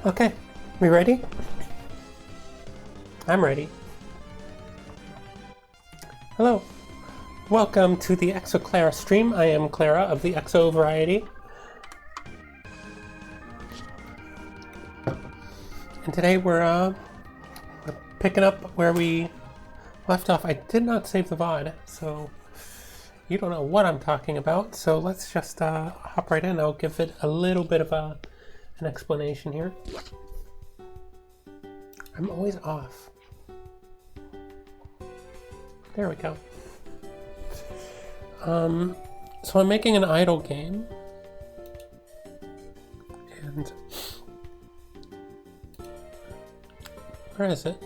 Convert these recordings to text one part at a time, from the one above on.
Okay, we ready? I'm ready. Hello, welcome to the Klara stream. I am Klara of the EXO variety. And today we're picking up where we left off. I did not save the VOD, so you don't know what I'm talking about. So let's just hop right in. I'll give it a little bit of an explanation here. I'm always off. There we go. So I'm making an idle game. And where is it?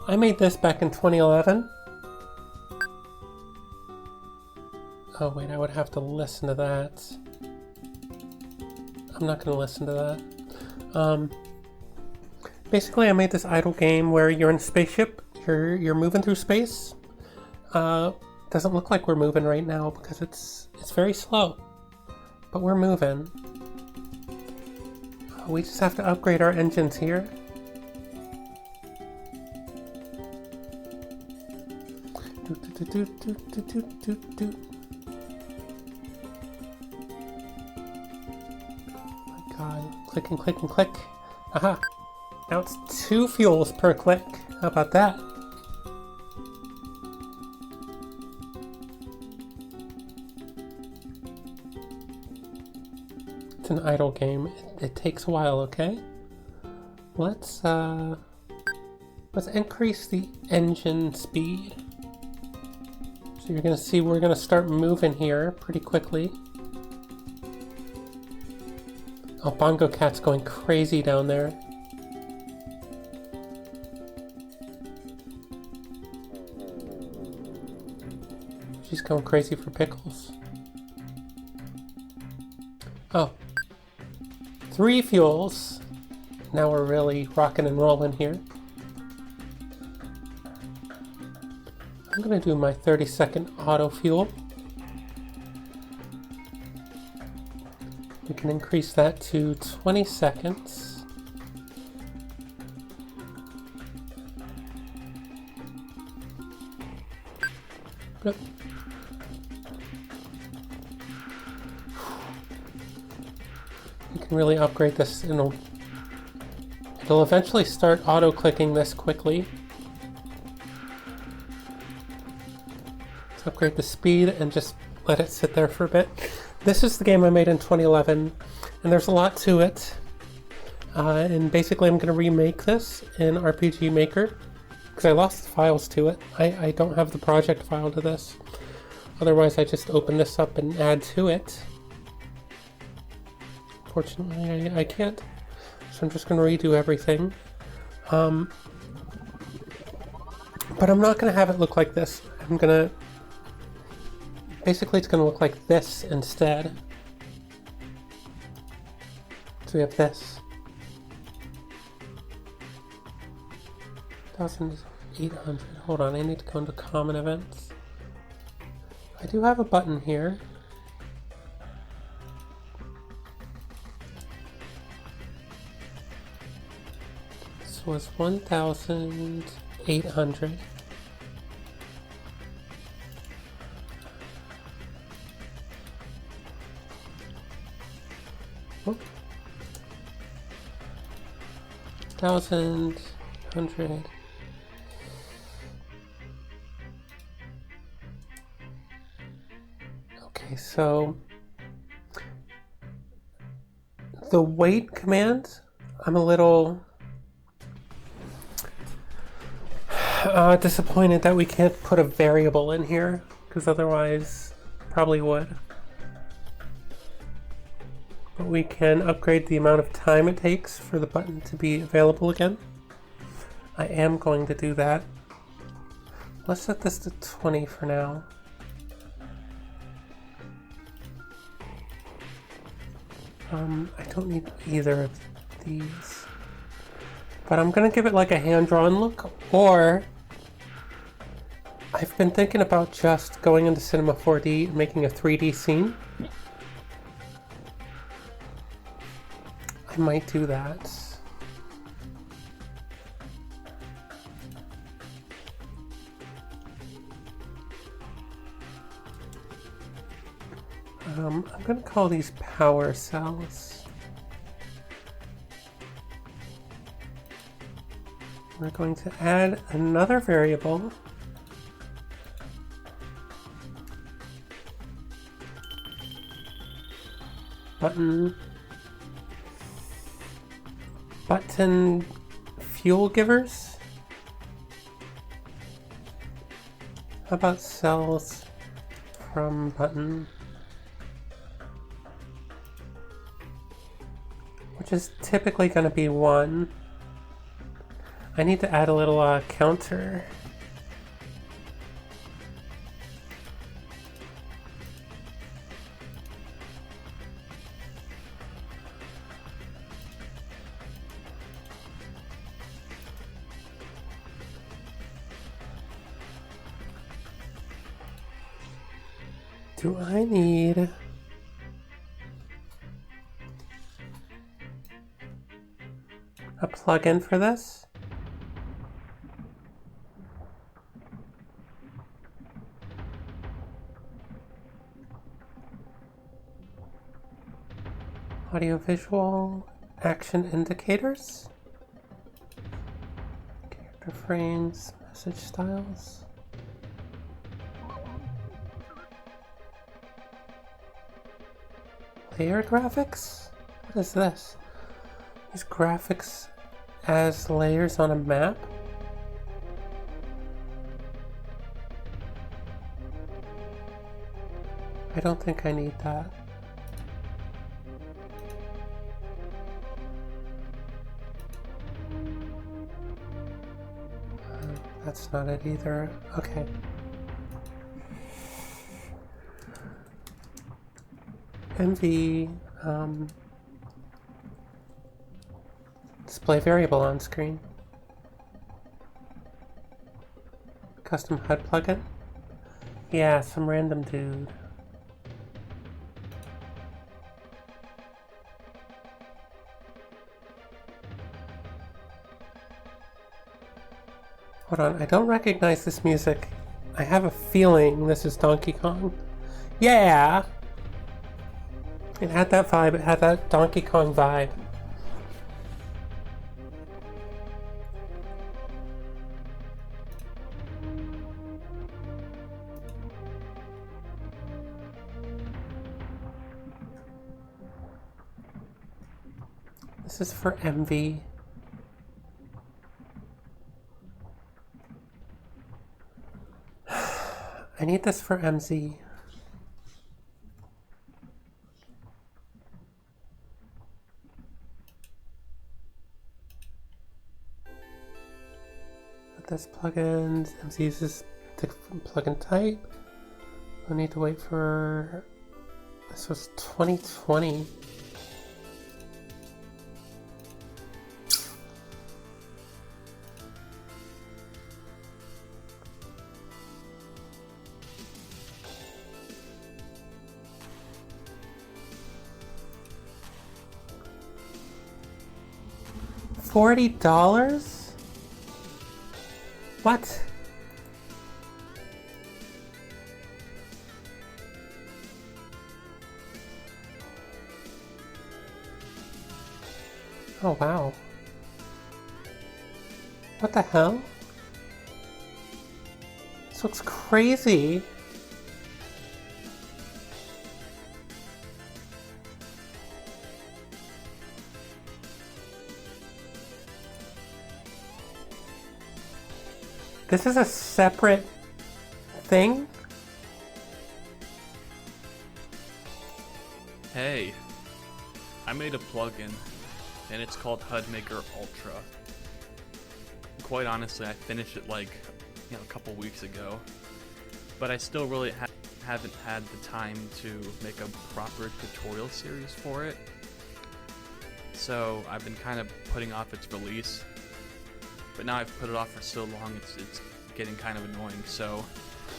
I made this back in 2011. Oh wait, I would have to listen to that. I'm not going to listen to that. Basically, I made this idle game where you're in a spaceship. You're moving through space. Doesn't look like we're moving right now because it's very slow, but we're moving. We just have to upgrade our engines here. My God, click and click and click. Aha! Now it's 2 fuels per click. How about that? It's an idle game. It takes a while, okay? Let's increase the engine speed. So you're gonna see we're gonna start moving here pretty quickly. Oh, Bongo Cat's going crazy down there. She's going crazy for pickles. Oh. 3 fuels. Now we're really rocking and rolling here. I'm gonna do my 30-second auto fuel. We can increase that to 20 seconds. Yep. You can really upgrade this, and it'll eventually start auto-clicking this quickly. Let's upgrade the speed and just let it sit there for a bit. This is the game I made in 2011, and there's a lot to it. And basically I'm going to remake this in RPG Maker, because I lost the files to it. I don't have the project file to this. Otherwise I just open this up and add to it. Fortunately I can't, so I'm just going to redo everything. But I'm not going to have it look like this. I'm going to... Basically, it's going to look like this instead. So we have this. 1,800. Hold on, I need to go into common events. I do have a button here. This was 1,800. Oh. 1,100. Okay, so the wait command, I'm a little disappointed that we can't put a variable in here, because otherwise probably would. But we can upgrade the amount of time it takes for the button to be available again. I am going to do that. Let's set this to 20 for now. I don't need either of these. But I'm gonna give it like a hand-drawn look, or I've been thinking about just going into Cinema 4D and making a 3D scene. I might do that. I'm going to call these power cells. We're going to add another variable. Button fuel givers. How about cells from button? Which is typically going to be 1. I need to add a little counter. Do I need a plugin for this? Audio-visual action indicators, character frames, message styles. Layer graphics? What is this? These graphics as layers on a map? I don't think I need that. That's not it either. Okay. MV display variable on screen. Custom HUD plugin? Yeah, some random dude. Hold on, I don't recognize this music. I have a feeling this is Donkey Kong. Yeah! It had that vibe, it had that Donkey Kong vibe. This is for MV. I need this for MZ. Put this plugins. MZ uses different plugin type. I need to wait for. This was 2020. $40? What? Oh wow. What the hell? This looks crazy. This is a separate thing? Hey, I made a plugin, and it's called HUD Maker Ultra. Quite honestly, I finished it like, a couple weeks ago, but I still really haven't had the time to make a proper tutorial series for it. So I've been kind of putting off its release, but now I've put it off for so long, it's getting kind of annoying. So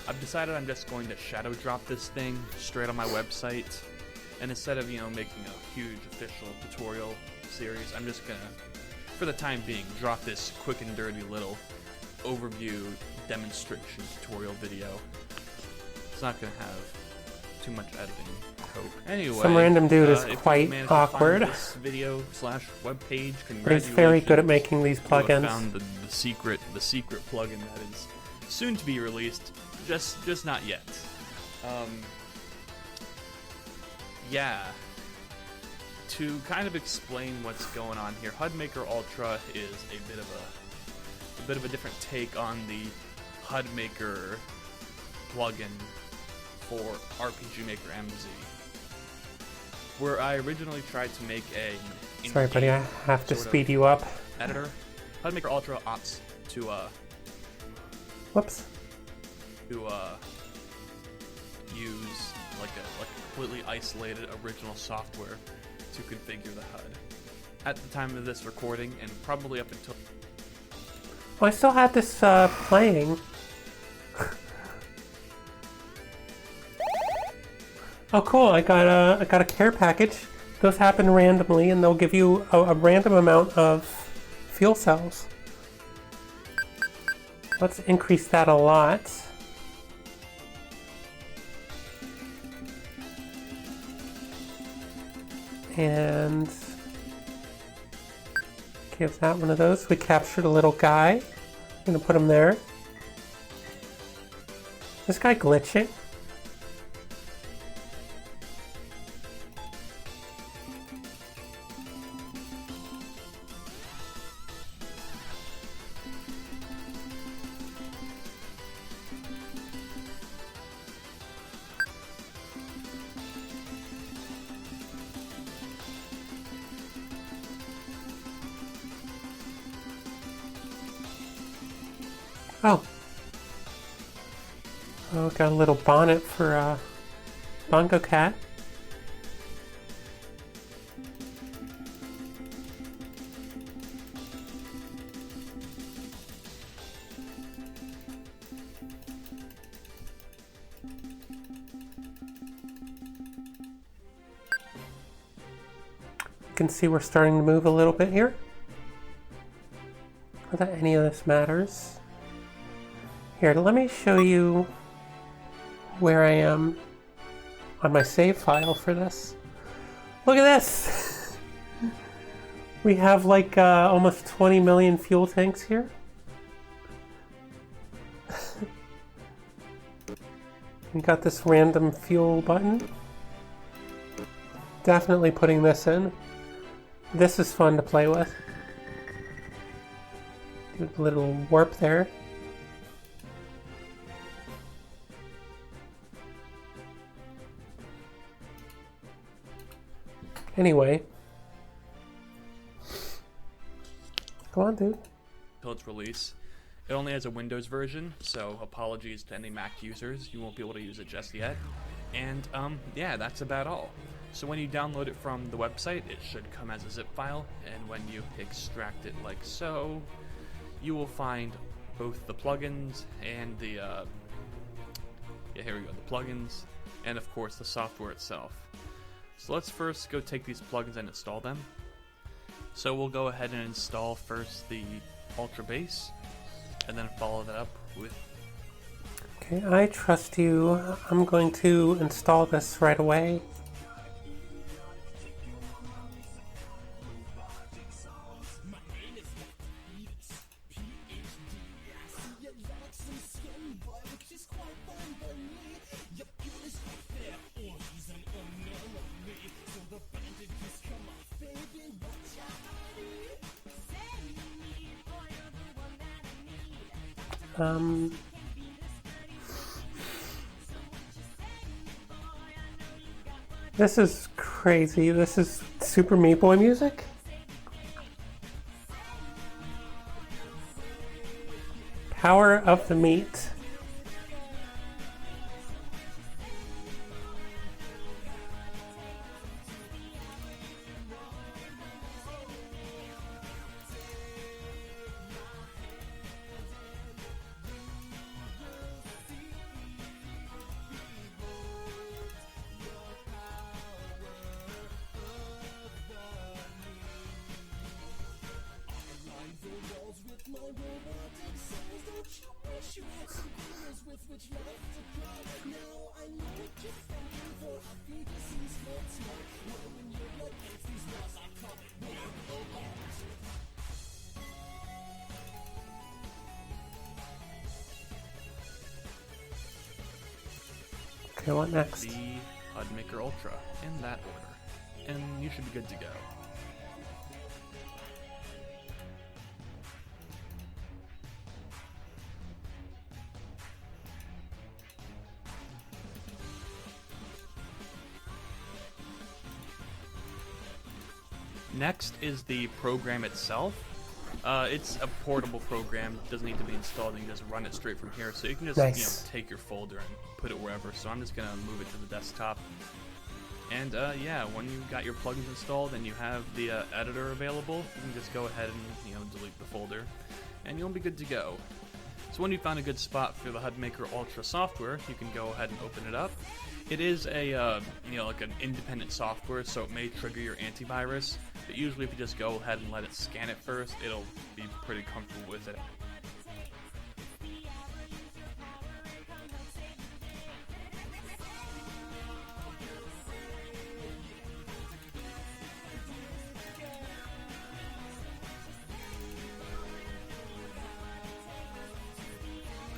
I've decided I'm just going to shadow drop this thing straight on my website. And instead of, making a huge official tutorial series, I'm just gonna, for the time being, drop this quick and dirty little overview demonstration tutorial video. It's not gonna have too much editing, I hope. Anyway, some random dude is if quite you managed to awkward. find this video / webpage, But he's very good at making these You plugins. have found the secret plugin that is soon to be released, just not yet. Yeah. To kind of explain what's going on here, HUDmaker Ultra is a bit of a different take on the HUDmaker plugin for RPG Maker MZ, where I originally tried to make a Sorry, buddy, I have to speed you up. editor. HUDmaker Ultra opts to Whoops. use like a completely isolated original software to configure the HUD. At the time of this recording, and probably up until Well, I still had this playing. Oh, cool! I got a care package. Those happen randomly, and they'll give you a random amount of fuel cells. Let's increase that a lot. And give that one of those. We captured a little guy. I'm gonna put him there. This guy glitching. Oh. Oh, got a little bonnet for Bongo Cat. You can see we're starting to move a little bit here. Not that any of this matters. Here, let me show you where I am on my save file for this. Look at this! We have like almost 20 million fuel tanks here. We got this random fuel button. Definitely putting this in. This is fun to play with. Do a little warp there. Anyway. Go on, dude. until its release. It only has a Windows version, so apologies to any Mac users. You won't be able to use it just yet. And yeah, that's about all. So when you download it from the website, it should come as a zip file, and when you extract it like so, you will find both the plugins and the here we go, the plugins, and of course the software itself. So let's first go take these plugins and install them. So we'll go ahead and install first the Ultra Base, and then follow that up with... Okay, I trust you. I'm going to install this right away. This is crazy. This is Super Meat Boy music. Power of the Meat. Okay, what next? The HUD Maker Ultra in that order, and you should be good to go. Next is the program itself. It's a portable program, doesn't need to be installed, you can just run it straight from here. So you can just Nice. take your folder and put it wherever. So I'm just gonna move it to the desktop. And yeah, when you got your plugins installed and you have the editor available, you can just go ahead and delete the folder, and you'll be good to go. So when you found a good spot for the HUD Maker Ultra software, you can go ahead and open it up. It is a like an independent software, so it may trigger your antivirus. But usually, if you just go ahead and let it scan it first, it'll be pretty comfortable with it.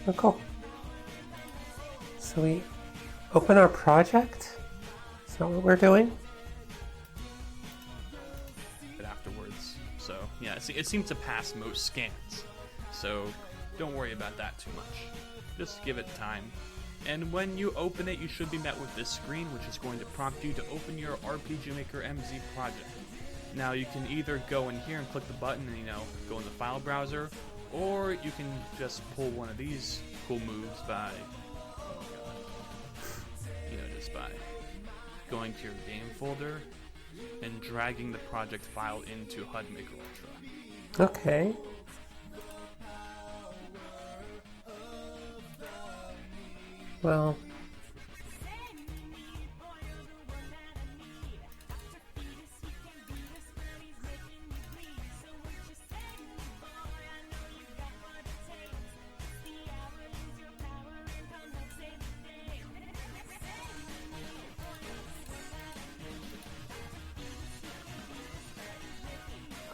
Oh, cool. So we open our project? Is that what we're doing? Afterwards. So yeah, it seems to pass most scans. So don't worry about that too much. Just give it time. And when you open it, you should be met with this screen, which is going to prompt you to open your RPG Maker MZ project. Now you can either go in here and click the button and go in the file browser, or you can just pull one of these cool moves by, just by going to your game folder and dragging the project file into HUD Maker Ultra. Okay. Well,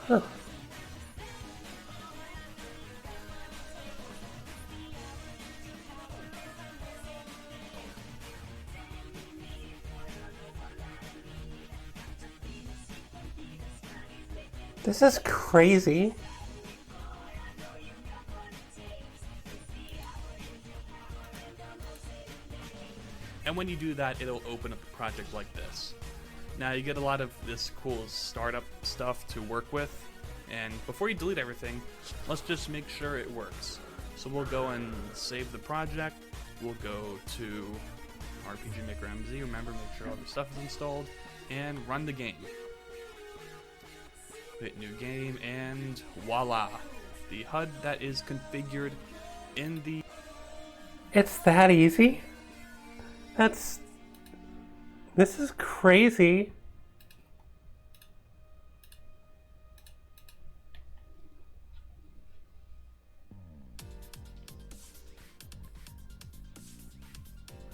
huh. This is crazy. And when you do that, it'll open up the project like this. Now you get a lot of this cool startup stuff to work with, and before you delete everything, let's just make sure it works. So we'll go and save the project, we'll go to RPG Maker MZ, remember, make sure all the stuff is installed, and run the game. Hit new game, and voila! The HUD that is configured in the... It's that easy? This is crazy.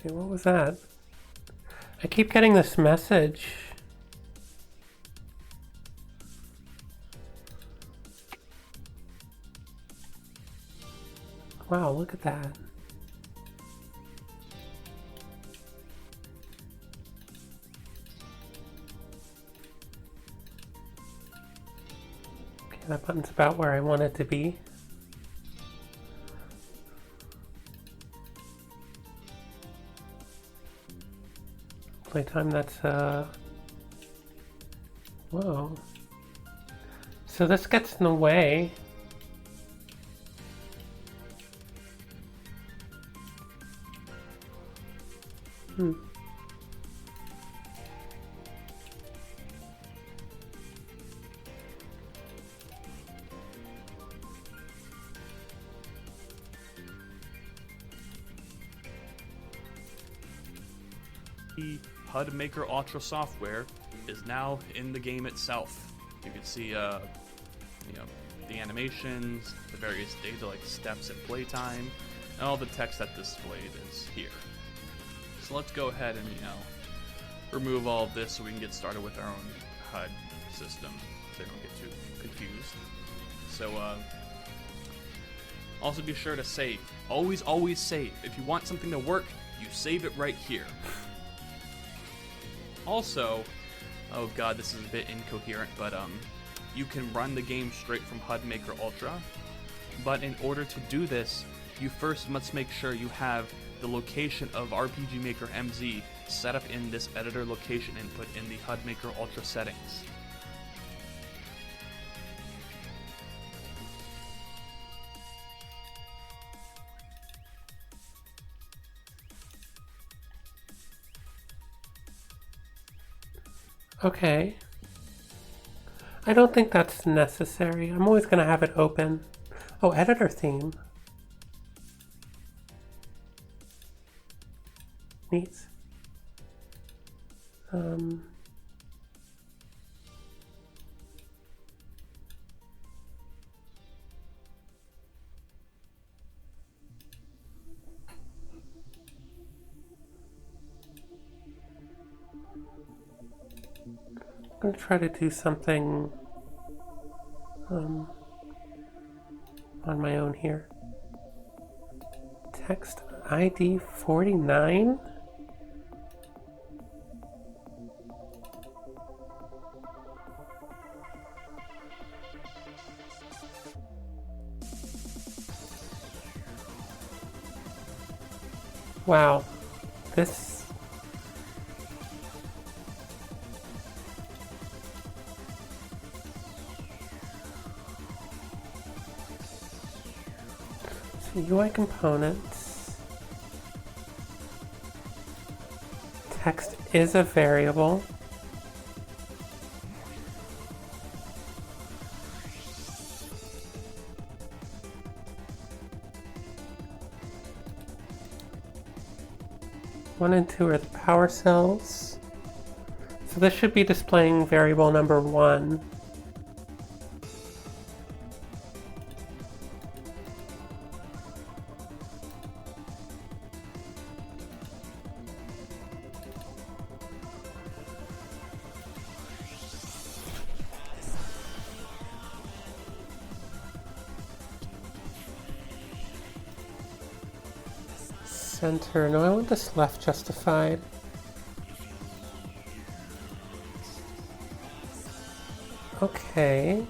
Wait, what was that? I keep getting this message. Wow, look at that. Okay, that button's about where I want it to be. Playtime, that's whoa. So this gets in the way. The HUD Maker Ultra software is now in the game itself. You can see, the animations, the various data like steps and playtime. and all the text that displayed is here. So let's go ahead and, remove all of this so we can get started with our own HUD system, so they don't get too confused. So, also be sure to save. Always, always save. If you want something to work, you save it right here. Also, oh god, this is a bit incoherent, but you can run the game straight from HUD Maker Ultra. But in order to do this, you first must make sure you have the location of RPG Maker MZ set up in this editor location input in the HUD Maker Ultra settings. Okay. I don't think that's necessary. I'm always going to have it open. Oh, editor theme. Neat. I'm going to try to do something on my own here. Text ID 49? Wow, this... So UI components. Text is a variable. One and two are the power cells. So this should be displaying variable number 1. Center. No, I want this left justified. Okay.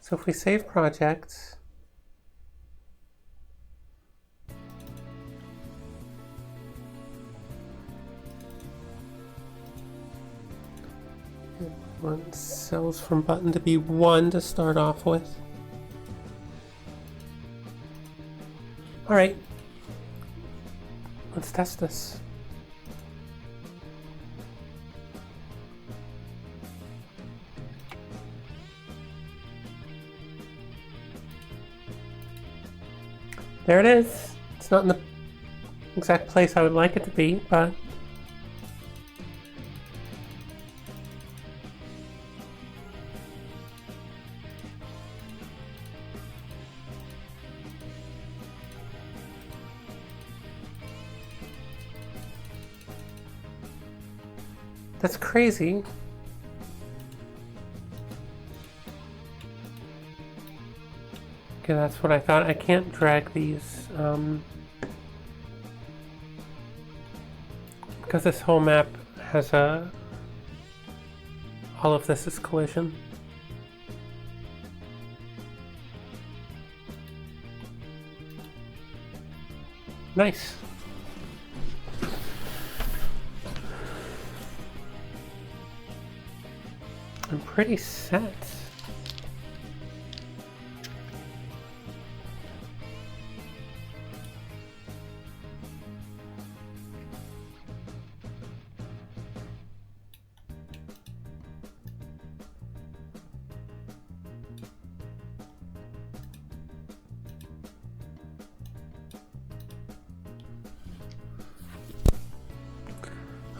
So if we save project, want cells from button to be 1 to start off with. All right, let's test this. There it is. It's not in the exact place I would like it to be, but that's crazy. Okay, that's what I thought. I can't drag these because this whole map has a... all of this is collision. Nice. I'm pretty set.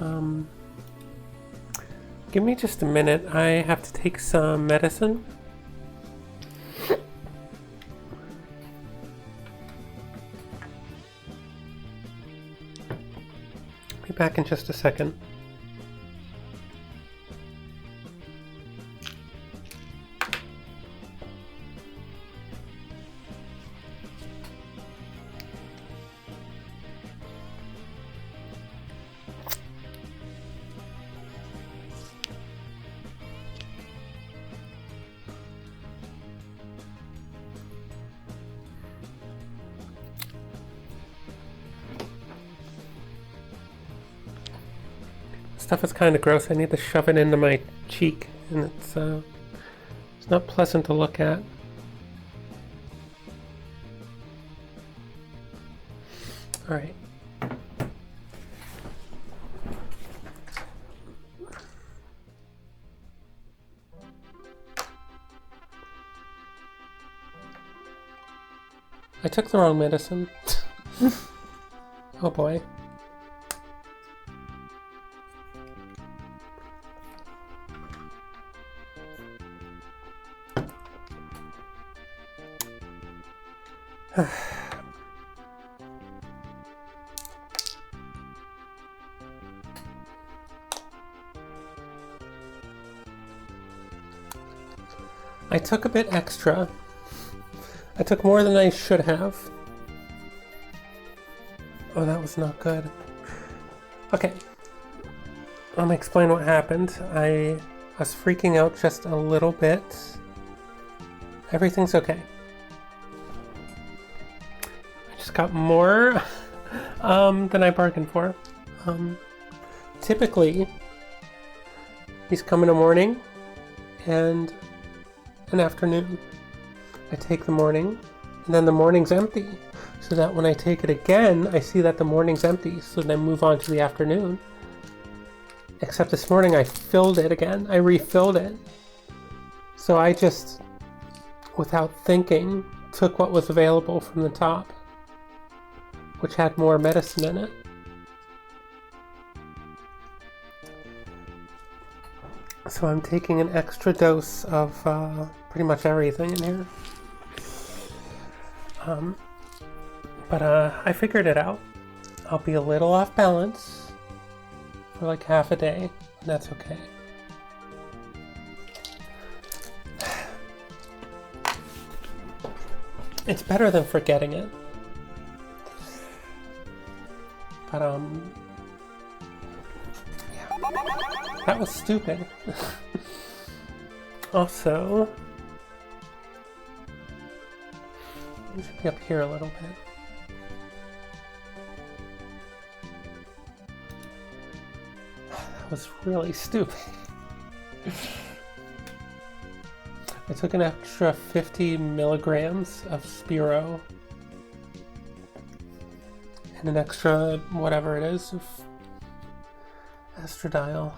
Um, Give me just a minute. I have to take some medicine. Be back in just a second. Stuff is kind of gross. I need to shove it into my cheek, and it's not pleasant to look at. All right. I took the wrong medicine. Oh boy. I took a bit extra. I took more than I should have. Oh, that was not good. Okay. Let me explain what happened. I was freaking out just a little bit. Everything's okay. I just got more than I bargained for. Typically, these come in the morning and an afternoon. I take the morning, and then the morning's empty, so that when I take it again, I see that the morning's empty, so then I move on to the afternoon. Except this morning I filled it again. I refilled it. So I just, without thinking, took what was available from the top, which had more medicine in it. So I'm taking an extra dose of pretty much everything in here. But I figured it out. I'll be a little off balance for like half a day, and that's okay. It's better than forgetting it. But yeah. That was stupid. Also, it should be up here a little bit. That was really stupid. I took an extra 50 milligrams of Spiro and an extra whatever it is of estradiol.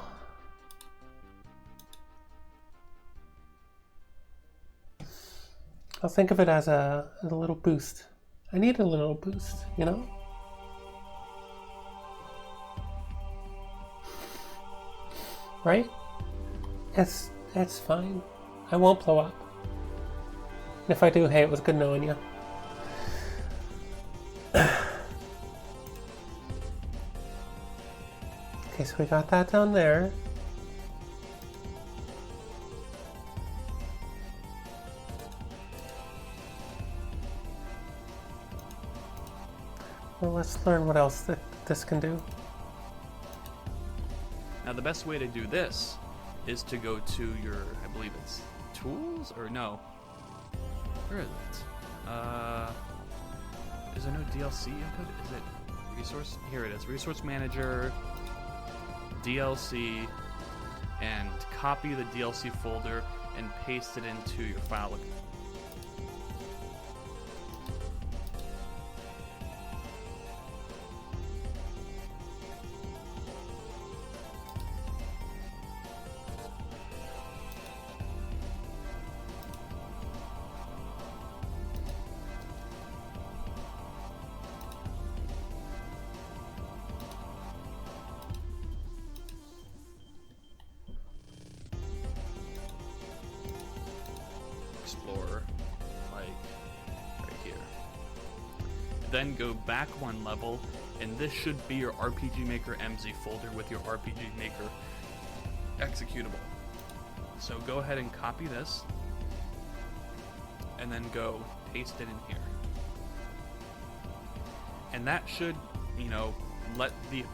I'll think of it as a little boost. I need a little boost, you know? Right? It's fine. I won't blow up. And if I do, hey, it was good knowing you. Okay, so we got that down there. Well, let's learn what else this can do. Now the best way to do this is to go to your, I believe it's tools, or no? Where is it? Is there no DLC input? Is it resource? Here it is. Resource manager, DLC, and copy the DLC folder and paste it into your file. Explorer, like right here. Then go back one level, and this should be your RPG Maker MZ folder with your RPG Maker executable. So go ahead and copy this, and then go paste it in here. And that should, you know, let the...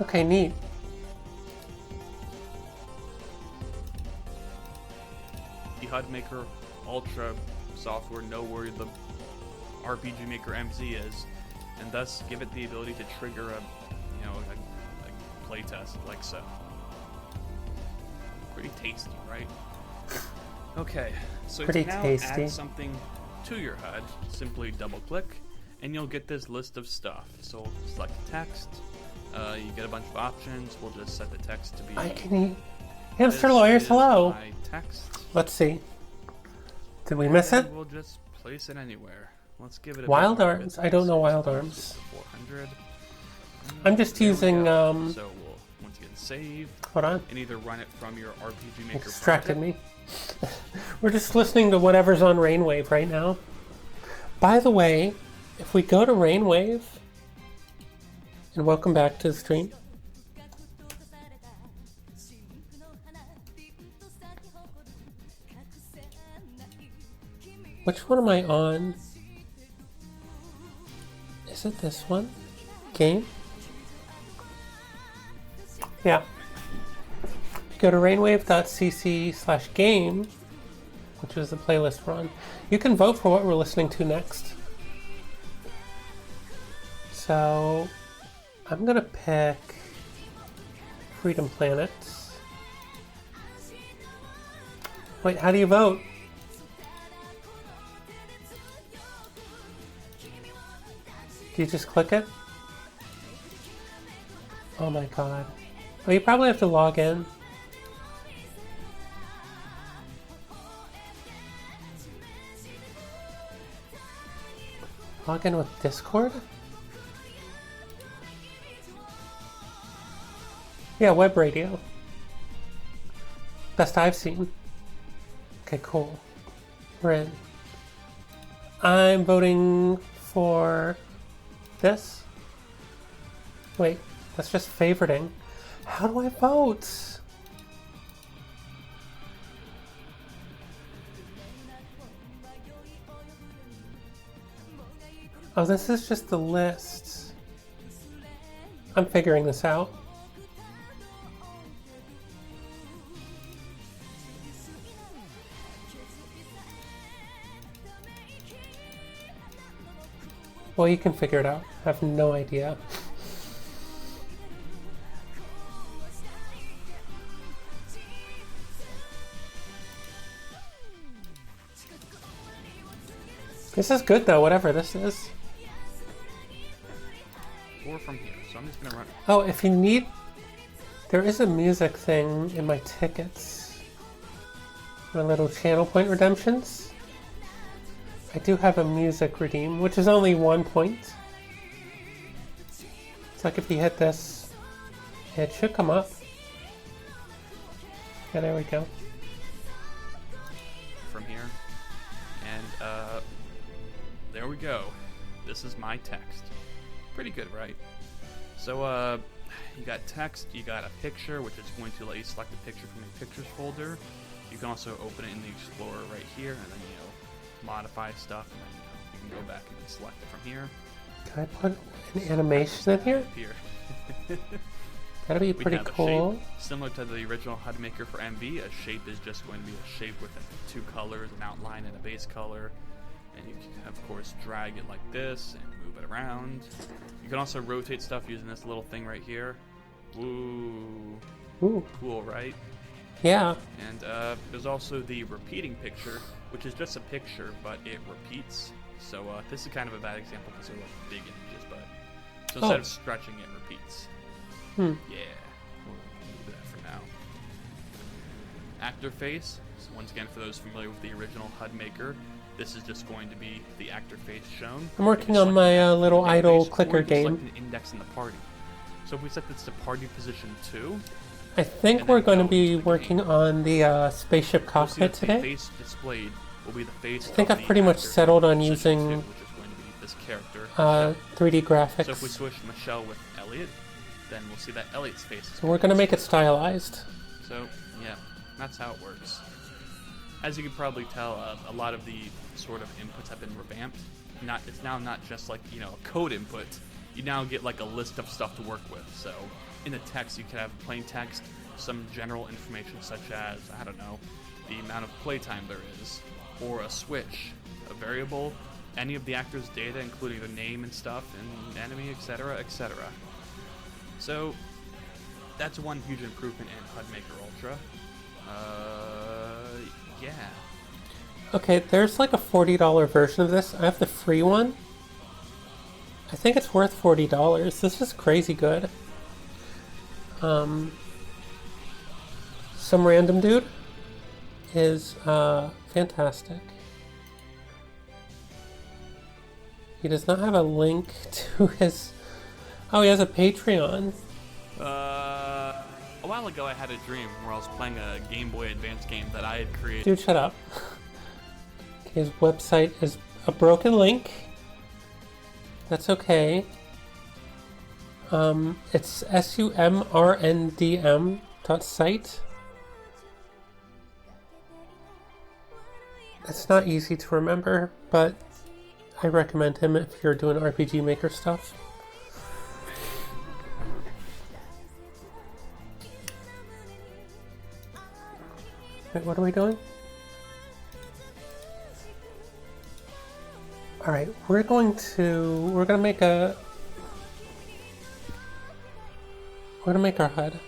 Okay, neat. The HUD Maker Ultra software know where the RPG Maker MZ is, and thus give it the ability to trigger a playtest like so. Pretty tasty, right? Okay, so Pretty to now tasty. add something to your HUD, simply double click, and you'll get this list of stuff. So select text, you get a bunch of options. We'll just set the text to be... I can eat. Hamster this lawyers, is hello. my text. Let's see. Did we miss it? And we'll just place it anywhere. Let's give it a Wild bit more Arms? bit I don't know space. Wild Arms. 400. I'm just There we using, go. So we'll once again save hold on. and either run it from your RPG Maker Distracted project. me. We're just listening to whatever's on Rainwave right now. By the way, if we go to Rainwave, and welcome back to the stream. Which one am I on? Is it this one? Game? Yeah. Go to rainwave.cc/game, which is the playlist we're on. You can vote for what we're listening to next. So, I'm gonna pick Freedom Planet. Wait, how do you vote? Do you just click it? Oh my god. Oh, you probably have to log in. Log in with Discord? Yeah, web radio. Best I've seen. Okay, cool. We're in. I'm voting for this. Wait, that's just favoriting. How do I vote? Oh, this is just the list. I'm figuring this out. Well, you can figure it out. I have no idea. This is good though, whatever this is. Or from here. So I'm just gonna run. Oh, if you need... There is a music thing in my tickets. My little channel point redemptions. I do have a music redeem, which is only 1 point. It's like if you hit this, it should come up. Yeah, there we go. From here. And there we go. This is my text. Pretty good, right? So you got text, you got a picture, which is going to let you select a picture from your pictures folder. You can also open it in the Explorer right here, and then modify stuff, and then you can go back and select it from here. Can I put an animation in here? Here. That'd be We pretty have a cool. shape, similar to the original HUD Maker for MV. A shape is just going to be a shape with two colors, an outline and a base color. And you can, of course, drag it like this and move it around. You can also rotate stuff using this little thing right here. Ooh. Ooh. Cool, right? Yeah. And there's also the repeating picture, which is just a picture, but it repeats. So this is kind of a bad example because they're like big images, but so instead of stretching, it repeats. Hmm. Yeah, we'll do that for now. actor face. So once again, for those familiar with the original HUD maker, this is just going to be the actor face shown. I'm working on my little idle clicker game. Select an index in the party. So if we set this to party position 2, I think we're going to be working on the spaceship cockpit today. The face displayed will be the face. I think I've pretty much settled on using which is going to be this character. 3D graphics. So if we switch Michelle with Elliot, then we'll see that Elliot's face is So we're going to make it stylized. So yeah, that's how it works. As you can probably tell, a lot of the sort of inputs have been revamped. It's now not just like, a code input. You now get like a list of stuff to work with. So in the text, you can have plain text, some general information such as, I don't know, the amount of playtime there is, or a switch, a variable, any of the actors' data, including their name and stuff, and enemy, etc., etc. So that's one huge improvement in HUD Maker Ultra. Yeah. Okay, there's like a $40 version of this. I have the free one. I think it's worth $40. This is crazy good. Some random dude is fantastic. He does not have a link to his... Oh, he has a Patreon. A while ago I had a dream where I was playing a Game Boy Advance game that I had created. Dude, shut up. His website is a broken link. That's okay. It's sumrndm.site. It's not easy to remember, but I recommend him if you're doing RPG Maker stuff. Wait, what are we doing? Alright, we're gonna make our HUD.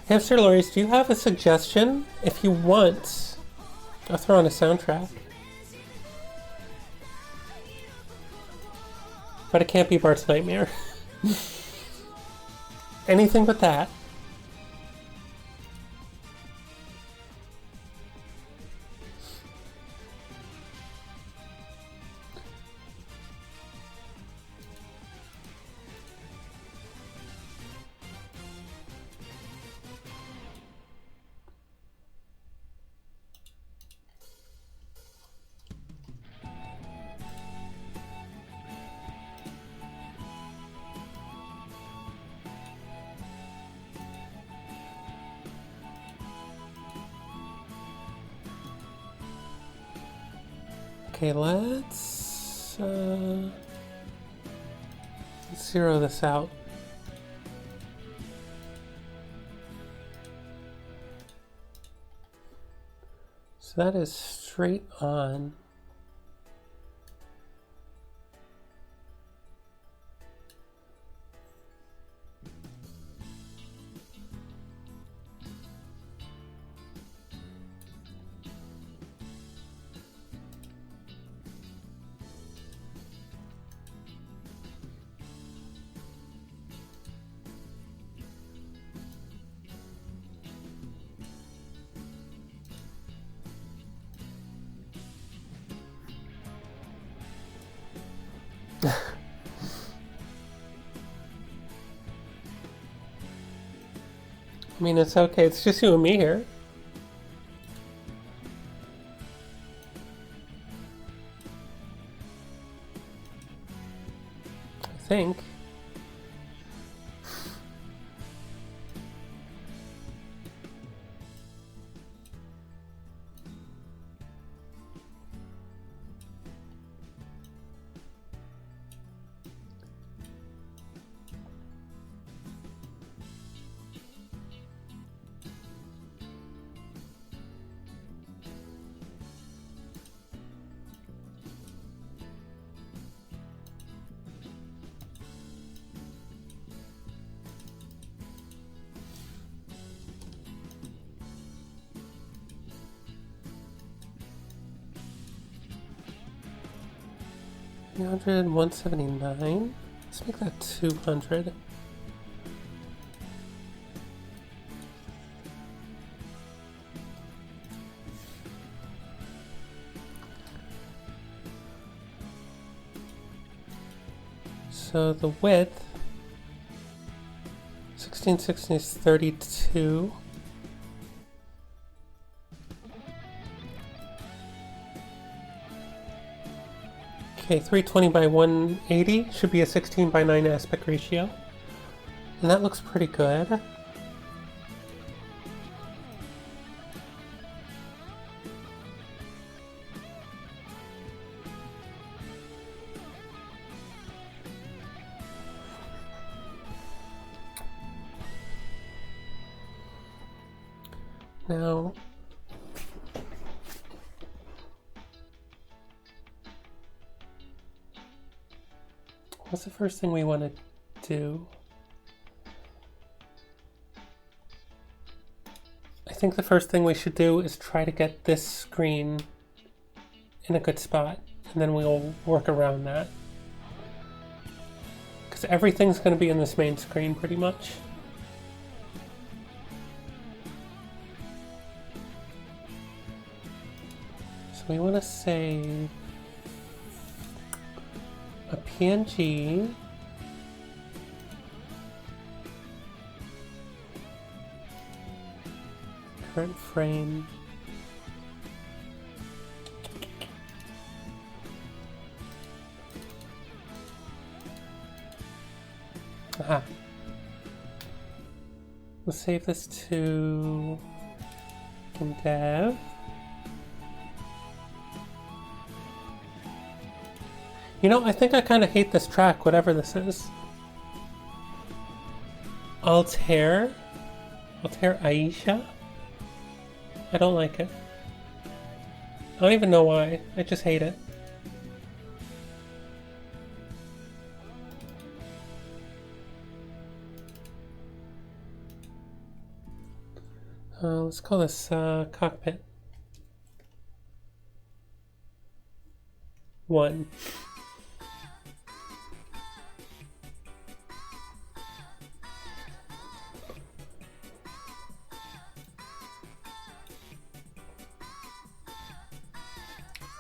Hamster Lorries, do you have a suggestion? If you want, I'll throw on a soundtrack. But it can't be Bart's Nightmare. Anything but that. Okay, let's zero this out. So that is straight on. I mean, it's okay. It's just you and me here. I think. 300, 179. Let's make that 200. So the width, 1660 is 32. Okay, 320 by 180 should be a 16 by 9 aspect ratio. And that looks pretty good. Now, what's the first thing we want to do? I think the first thing we should do is try to get this screen in a good spot, and then we'll work around that. Because everything's going to be in this main screen pretty much. So we want to save a PNG. Current frame. Aha. We'll save this to dev. You know, I think I kind of hate this track, whatever this is. Altair Aisha? I don't like it. I don't even know why. I just hate it. Let's call this cockpit 1.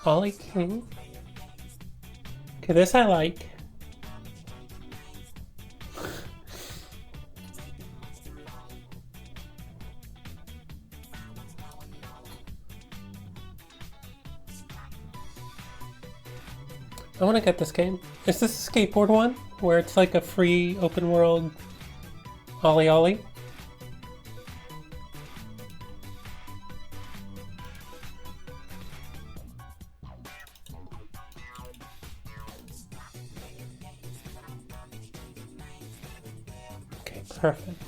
Ollie King. Okay, this I like. I want to get this game. Is this a skateboard one? Where it's like a free open world Ollie Ollie? Okay, perfect.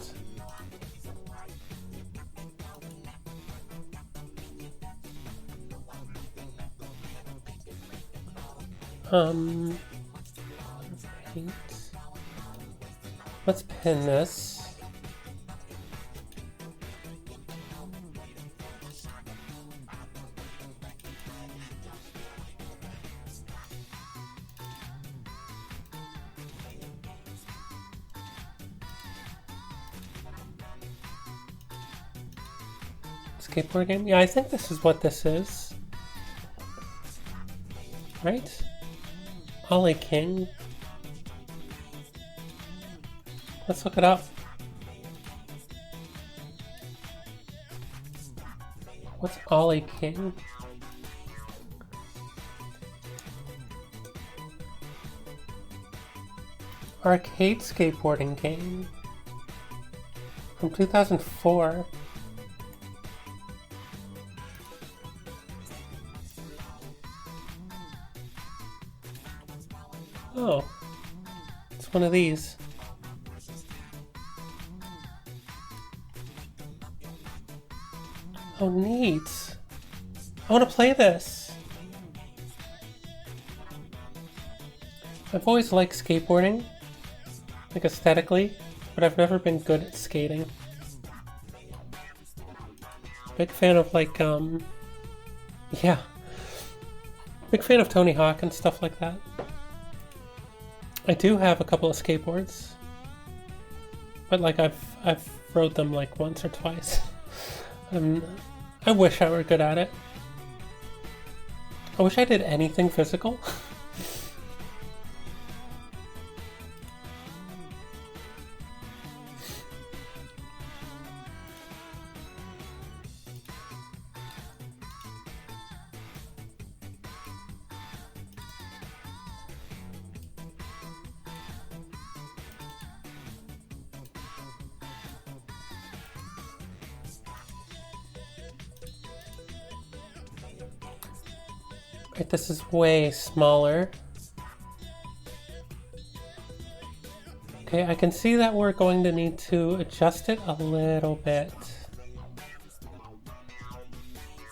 Paint. Let's pin this. Skateboard game? Yeah, I think this is what this is. Right? Ollie King. Let's look it up. What's Ollie King? Arcade skateboarding game from 2004. Oh, it's one of these. Oh, neat. I want to play this. I've always liked skateboarding, like aesthetically, but I've never been good at skating. Big fan of like, yeah. Big fan of Tony Hawk and stuff like that. I do have a couple of skateboards, but like I've rode them like once or twice. I wish I were good at it. I wish I did anything physical. Right, this is way smaller. Okay, I can see that we're going to need to adjust it a little bit.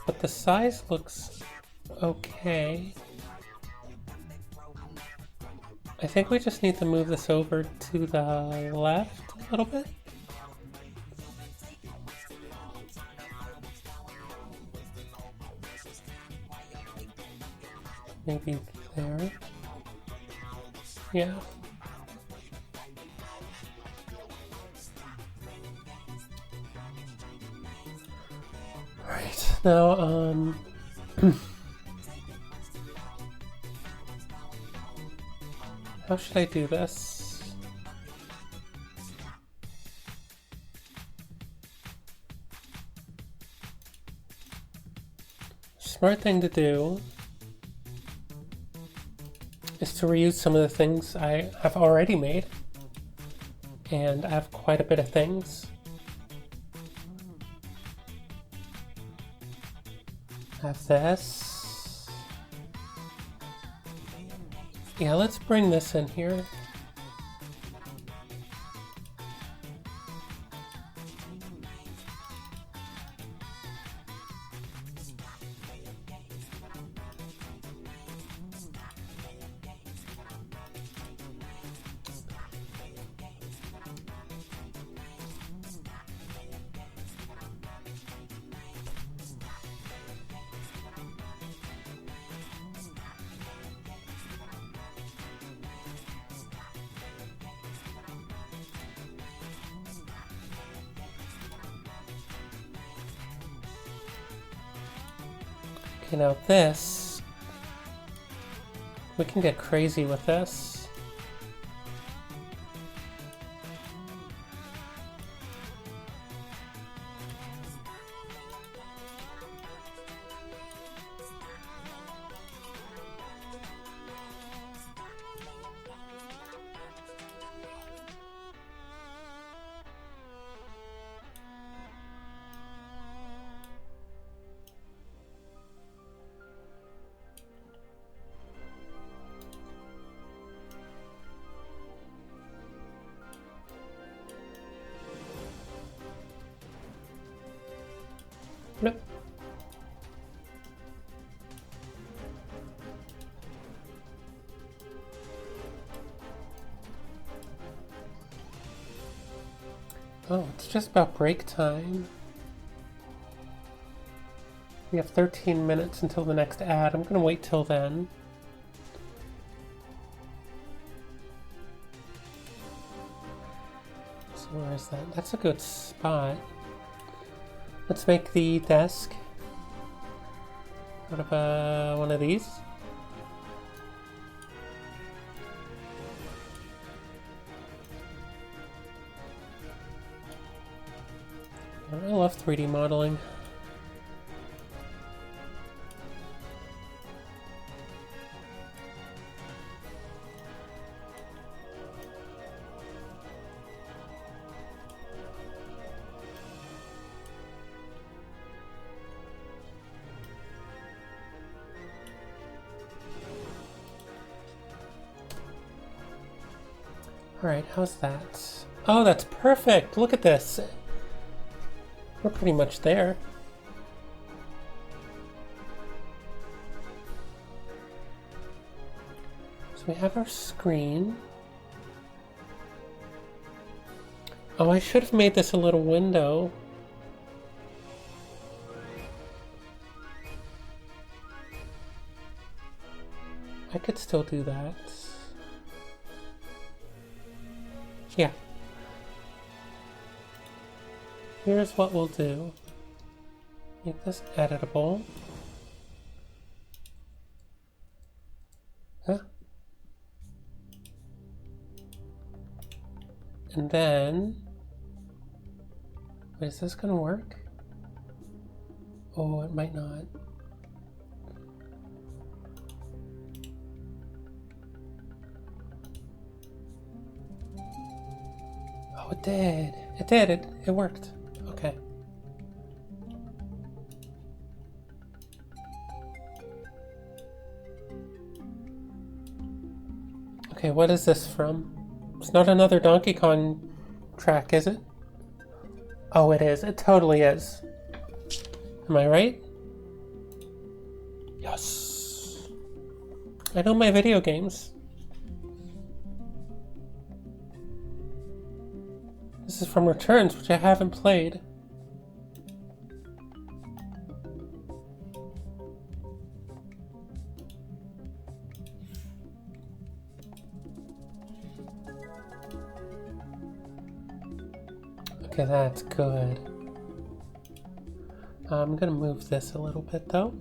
But the size looks okay. I think we just need to move this over to the left a little bit. Maybe there. Yeah. Alright, now, how should I do this? Smart thing to do is to reuse some of the things I have already made. And I have quite a bit of things. I have this. Yeah, let's bring this in here. Okay, now this, we can get crazy with this. Nope. Oh, it's just about break time. We have 13 minutes until the next ad. I'm gonna wait till then. So where is that? That's a good spot. Let's make the desk out of one of these. I love 3D modeling. Alright, how's that? Oh, that's perfect! Look at this! We're pretty much there. So we have our screen. Oh, I should have made this a little window. I could still do that. Yeah. Here's what we'll do. Make this editable. Huh? And then... Wait, is this gonna work? Oh, it might not. Oh, it did. It did. It worked. Okay. Okay, what is this from? It's not another Donkey Kong track, is it? Oh, it is. It totally is. Am I right? Yes. I know my video games. This is from Returns, which I haven't played. Okay, that's good. I'm gonna move this a little bit though.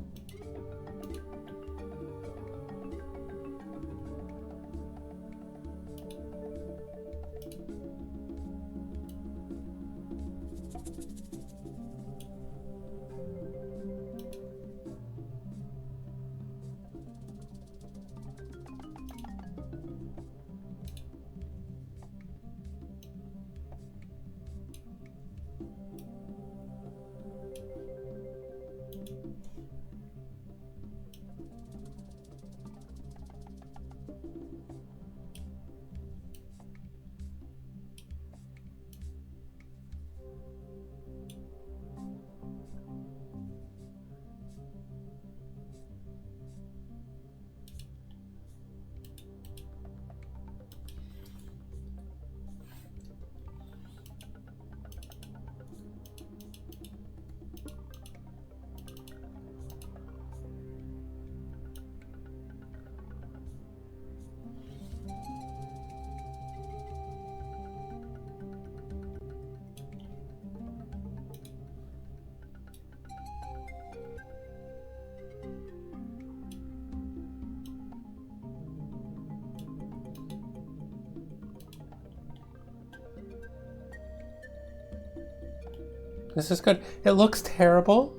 This is good. It looks terrible,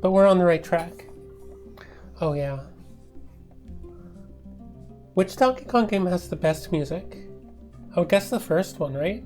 but we're on the right track. Oh yeah. Which Donkey Kong game has the best music? I would guess the first one, right?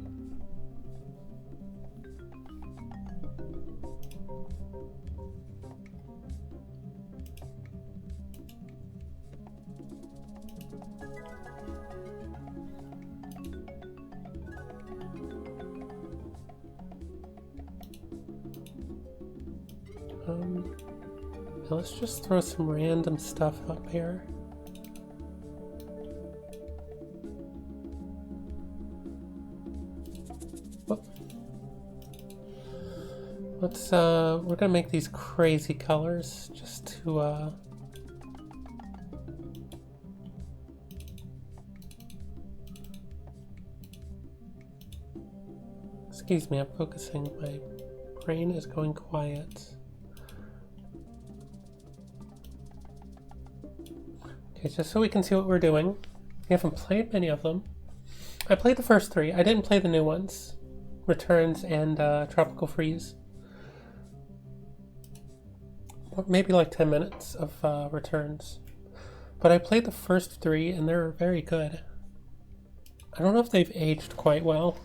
Let's just throw some random stuff up here. Whoop. Let's, we're gonna make these crazy colors just to, excuse me, I'm focusing. My brain is going quiet. Okay, just so we can see what we're doing. We haven't played many of them. I played the first three. I didn't play the new ones. Returns and Tropical Freeze. Or maybe like 10 minutes of Returns. But I played the first three and they're very good. I don't know if they've aged quite well.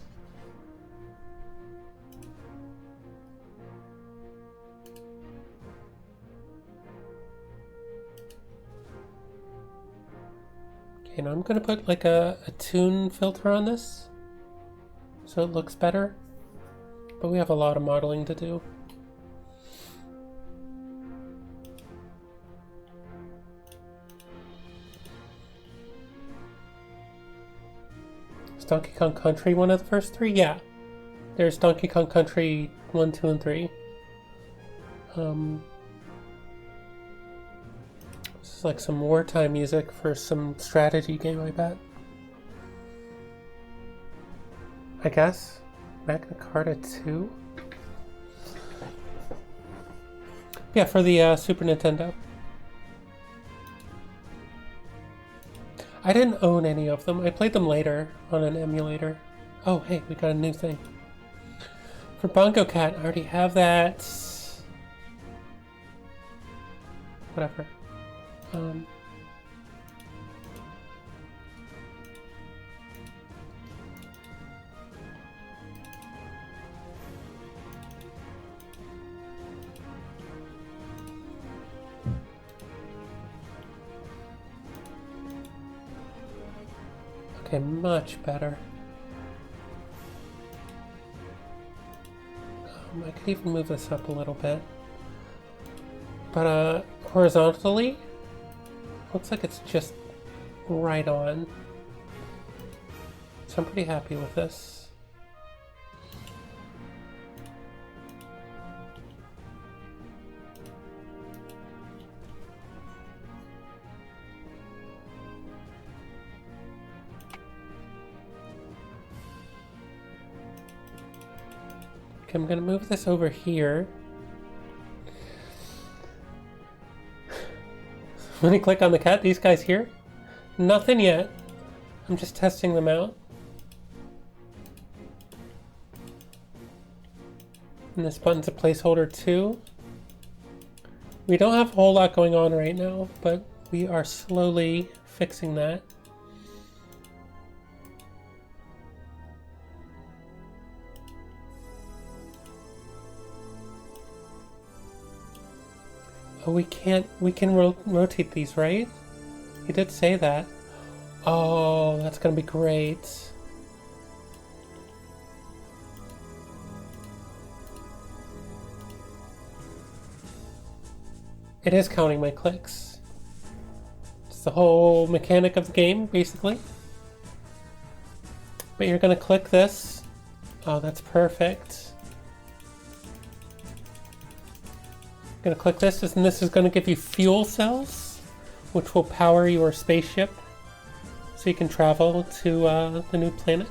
Okay, now I'm gonna put like a tune filter on this so it looks better, but we have a lot of modeling to do. Is Donkey Kong Country one of the first three? Yeah. There's Donkey Kong Country 1, 2, and 3. This is like some wartime music for some strategy game, I bet. I guess. Magna Carta 2? Yeah, for the Super Nintendo. I didn't own any of them. I played them later on an emulator. Oh, hey, we got a new thing. For Bongo Cat, I already have that. Whatever. Okay, much better. I could even move this up a little bit. But horizontally, looks like it's just right on. So I'm pretty happy with this. Okay, I'm gonna move this over here. When you click on the cat, these guys here, nothing yet. I'm just testing them out. And this button's a placeholder too. We don't have a whole lot going on right now, but we are slowly fixing that. Oh, we can rotate these, right? He did say that. Oh, that's gonna be great. It is counting my clicks. It's the whole mechanic of the game, basically. But you're gonna click this. Oh, that's perfect. Gonna click this, and this is gonna give you fuel cells, which will power your spaceship, so you can travel to the new planet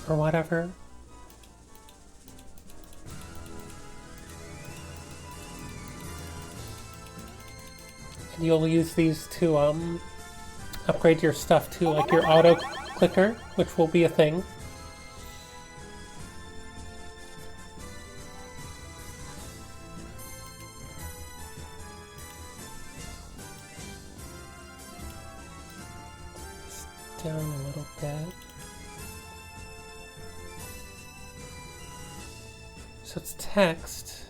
or whatever. And you'll use these to upgrade your stuff too, like your auto clicker, which will be a thing. Down a little bit. So it's text.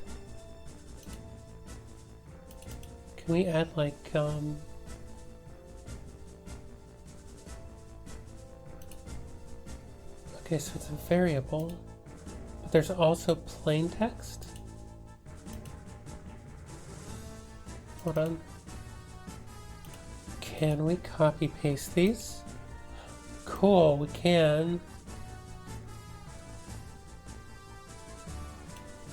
Can we add like okay, so it's a variable, but there's also plain text. Hold on. Can we copy paste these? Cool, we can.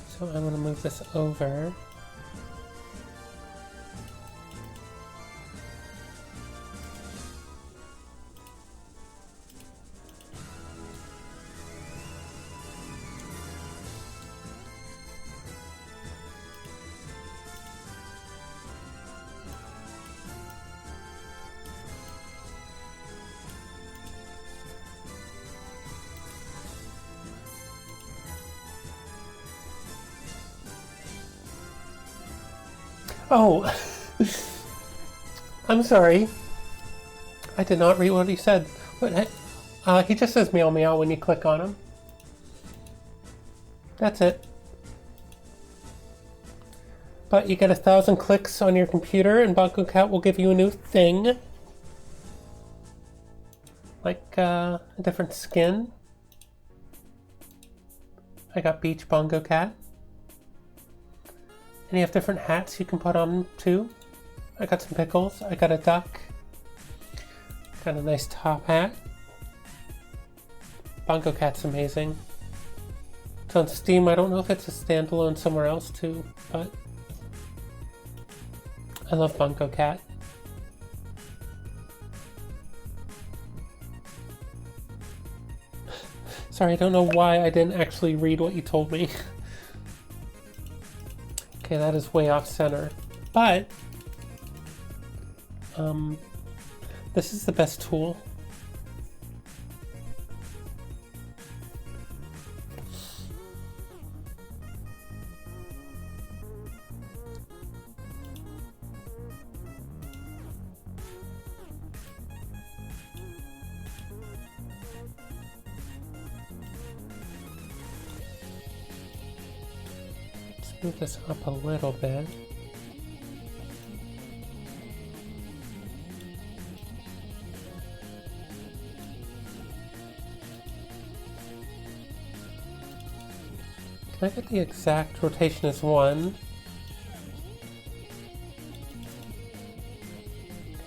So I'm going to move this over. Oh, I'm sorry. I did not read what he said. But he just says meow meow when you click on him. That's it. But you get 1,000 clicks on your computer, and Bongo Cat will give you a new thing. Like a different skin. I got Beach Bongo Cat. And you have different hats you can put on too. I got some pickles. I got a duck. Got a nice top hat. Bongo Cat's amazing. It's on Steam. I don't know if it's a standalone somewhere else too, but I love Bongo Cat. Sorry, I don't know why I didn't actually read what you told me. Okay, that is way off center. But, this is the best tool. Move this up a little bit. Can I get the exact rotation as 1?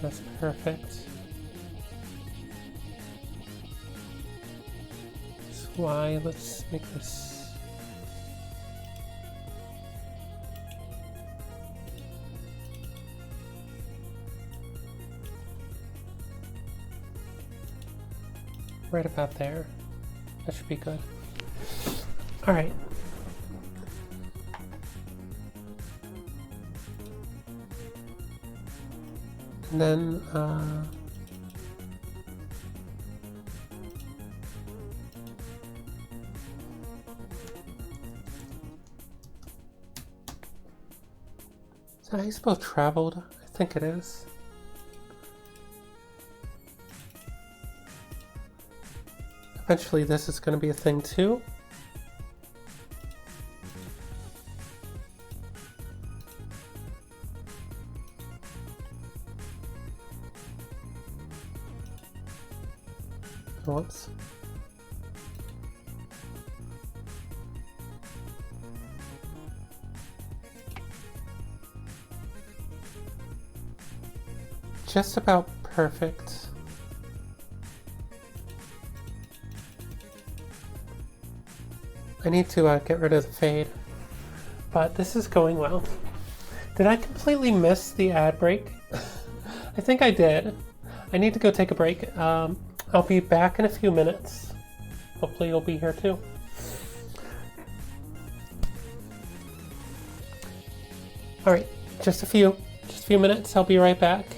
That's perfect. That's Y. Let's make this. Right about there. That should be good. All right. And then, is that how you spell traveled? I think it is. Eventually this is going to be a thing too. Whoops. Just about perfect. I need to get rid of the fade, but this is going well. Did I completely miss the ad break? I think I did. I need to go take a break. I'll be back in a few minutes. Hopefully you'll be here too. All right, just a few minutes. I'll be right back.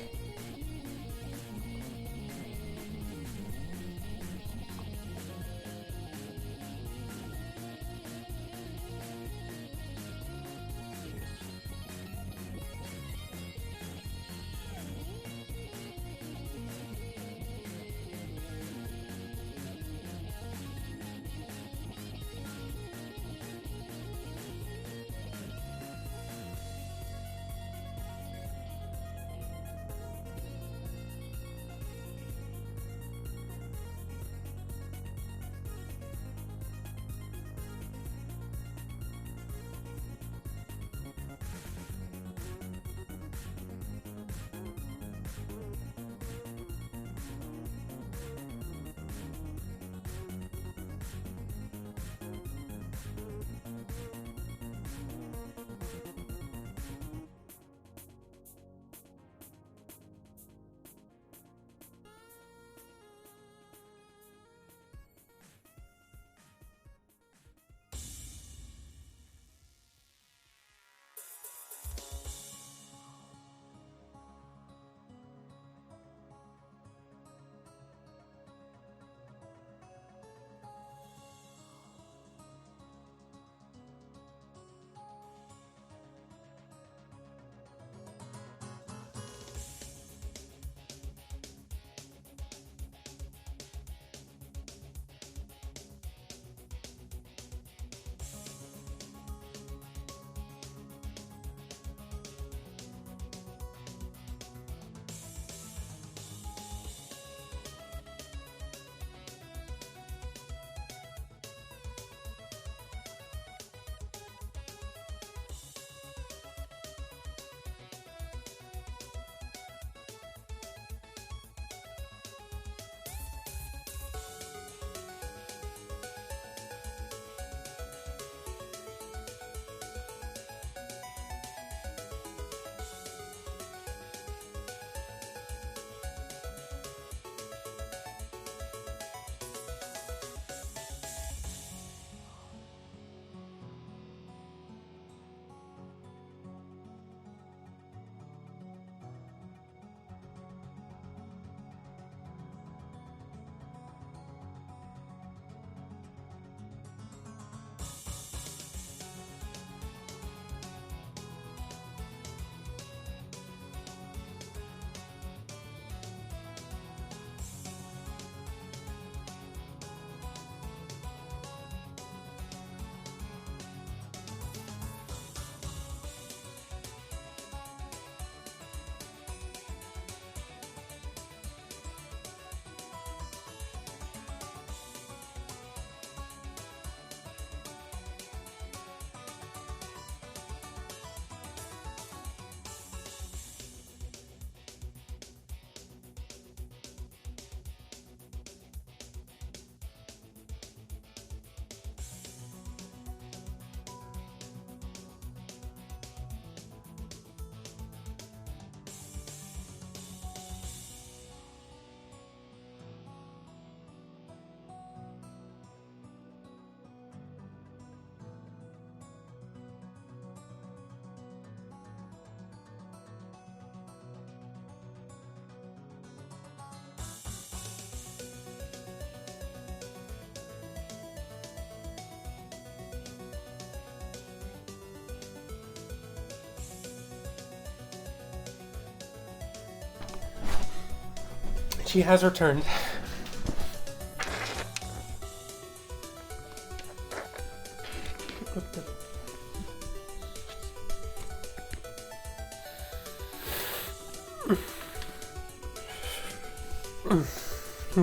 She has returned.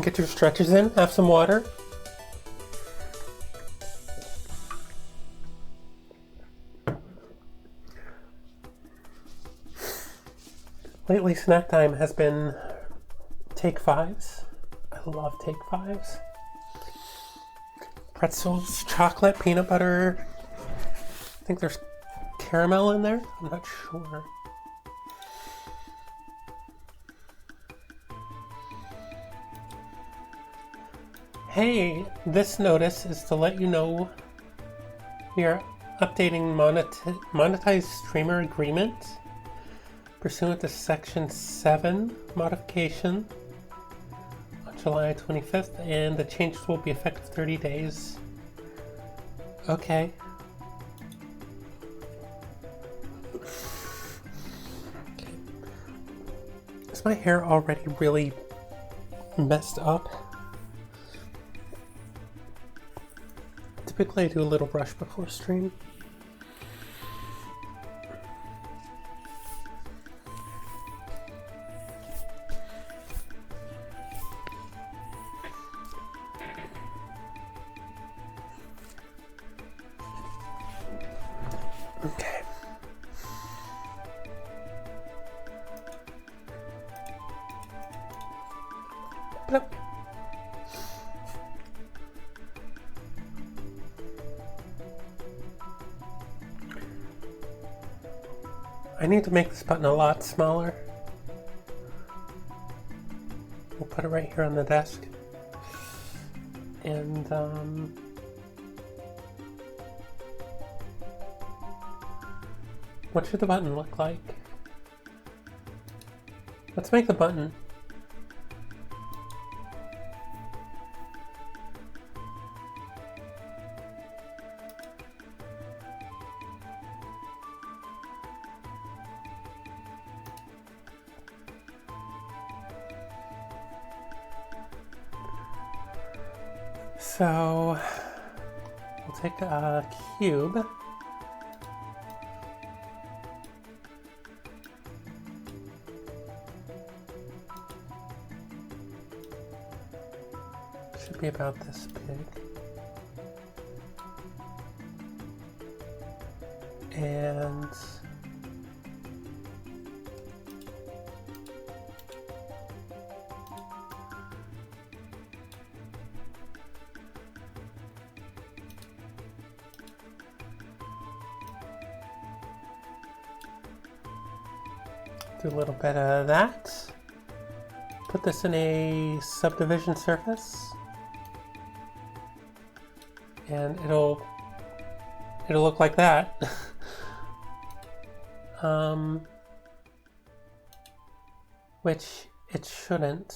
Get your stretches in, have some water. Lately, snack time has been Take Fives. I love Take Fives. Pretzels, chocolate, peanut butter. I think there's caramel in there. I'm not sure. Hey, this notice is to let you know we are updating monetized streamer agreement pursuant to Section 7 modification on July 25th, and the changes will be effective 30 days. Okay. Is my hair already really messed up? Typically I do a little brush before stream. Okay. Bloop. I need to make this button a lot smaller. We'll put it right here on the desk. And what should the button look like? Let's make the button. So we'll take a cube. Should be about this big. And do a little bit of that. Put this in a subdivision surface. And it'll look like that. Which it shouldn't.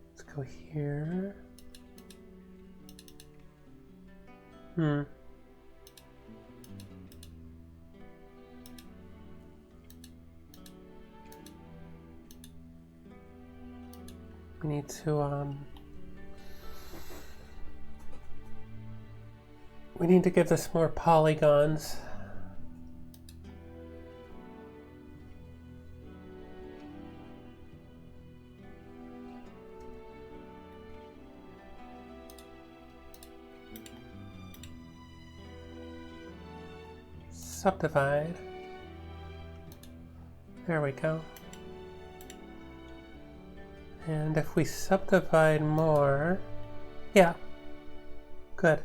Let's go here. We need to give this more polygons. Subdivide. There we go. And if we subdivide more, yeah, good.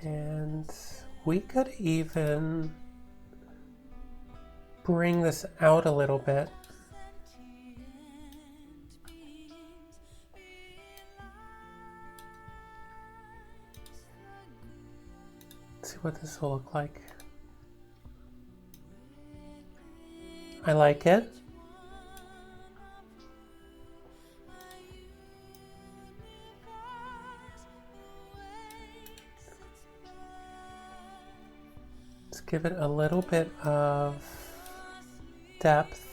And we could even bring this out a little bit. See what this will look like. I like it. Let's give it a little bit of depth.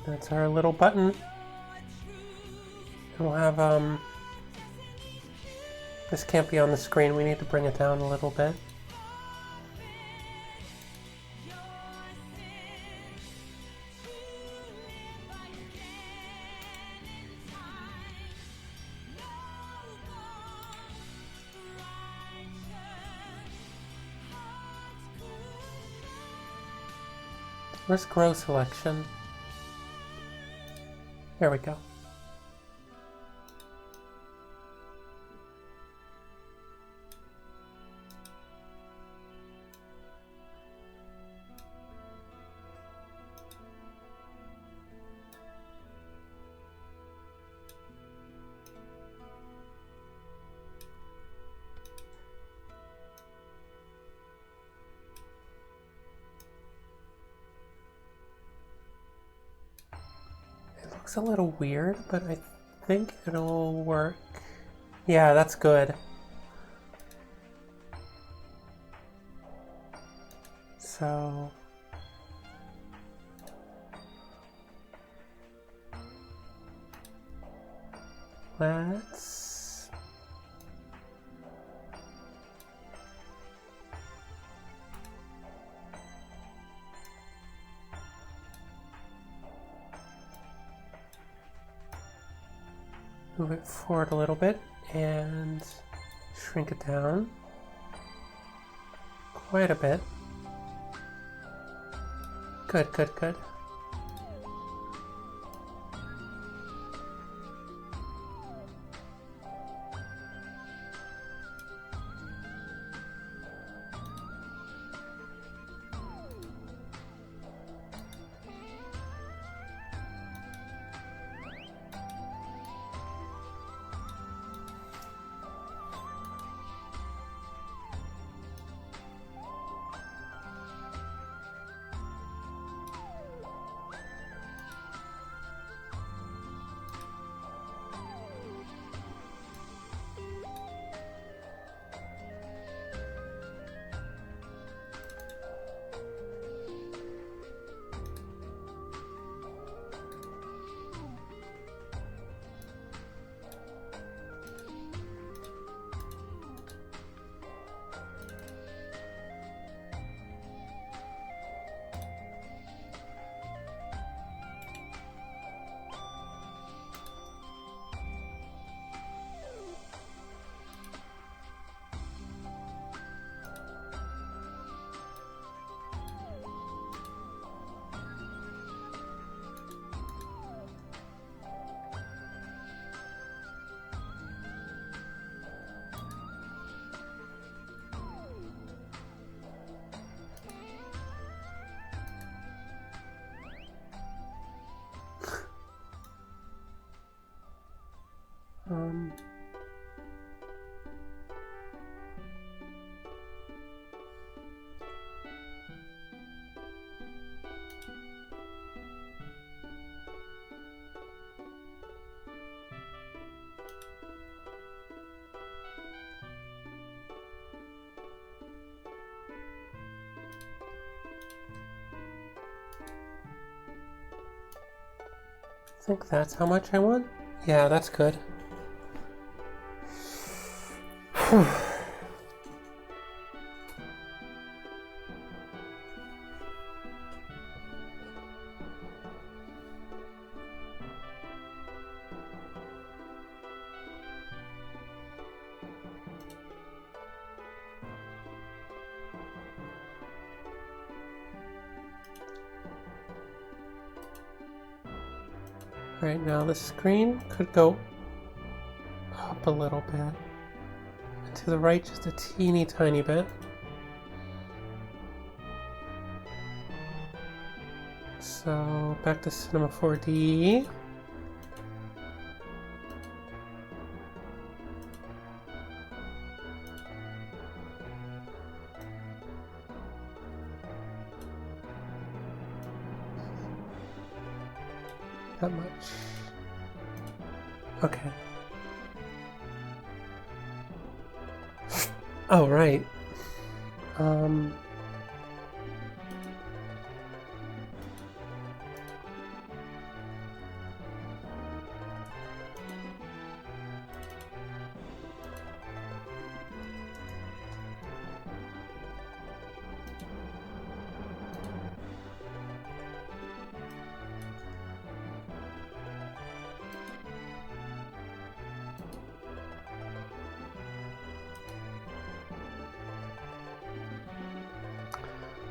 That's our little button. And we'll have, this can't be on the screen. We need to bring it down a little bit. Where's grow selection? There we go. Looks a little weird, but I think it'll work. Yeah, that's good. So let's move it forward a little bit and shrink it down quite a bit. Good, good, good. I think that's how much I want. Yeah, that's good. Right now the screen could go up a little bit. And to the right just a teeny tiny bit. So back to Cinema 4D. that much. Okay. Oh, right.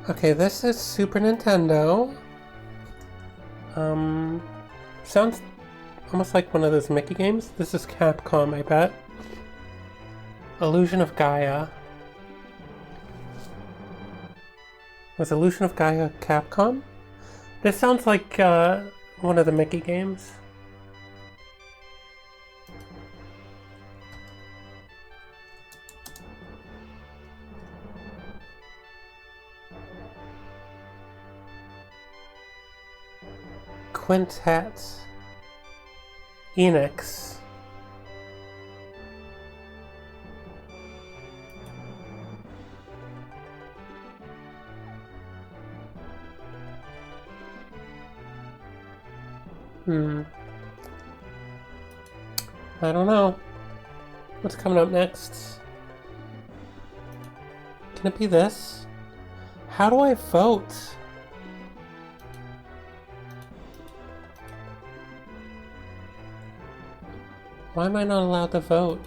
Okay, this is Super Nintendo. Sounds almost like one of those Mickey games. This is Capcom, I bet. Illusion of Gaia. Was Illusion of Gaia Capcom? This sounds like one of the Mickey games. Quintet. Enix. I don't know. What's coming up next? Can it be this? How do I vote? Why am I not allowed to vote?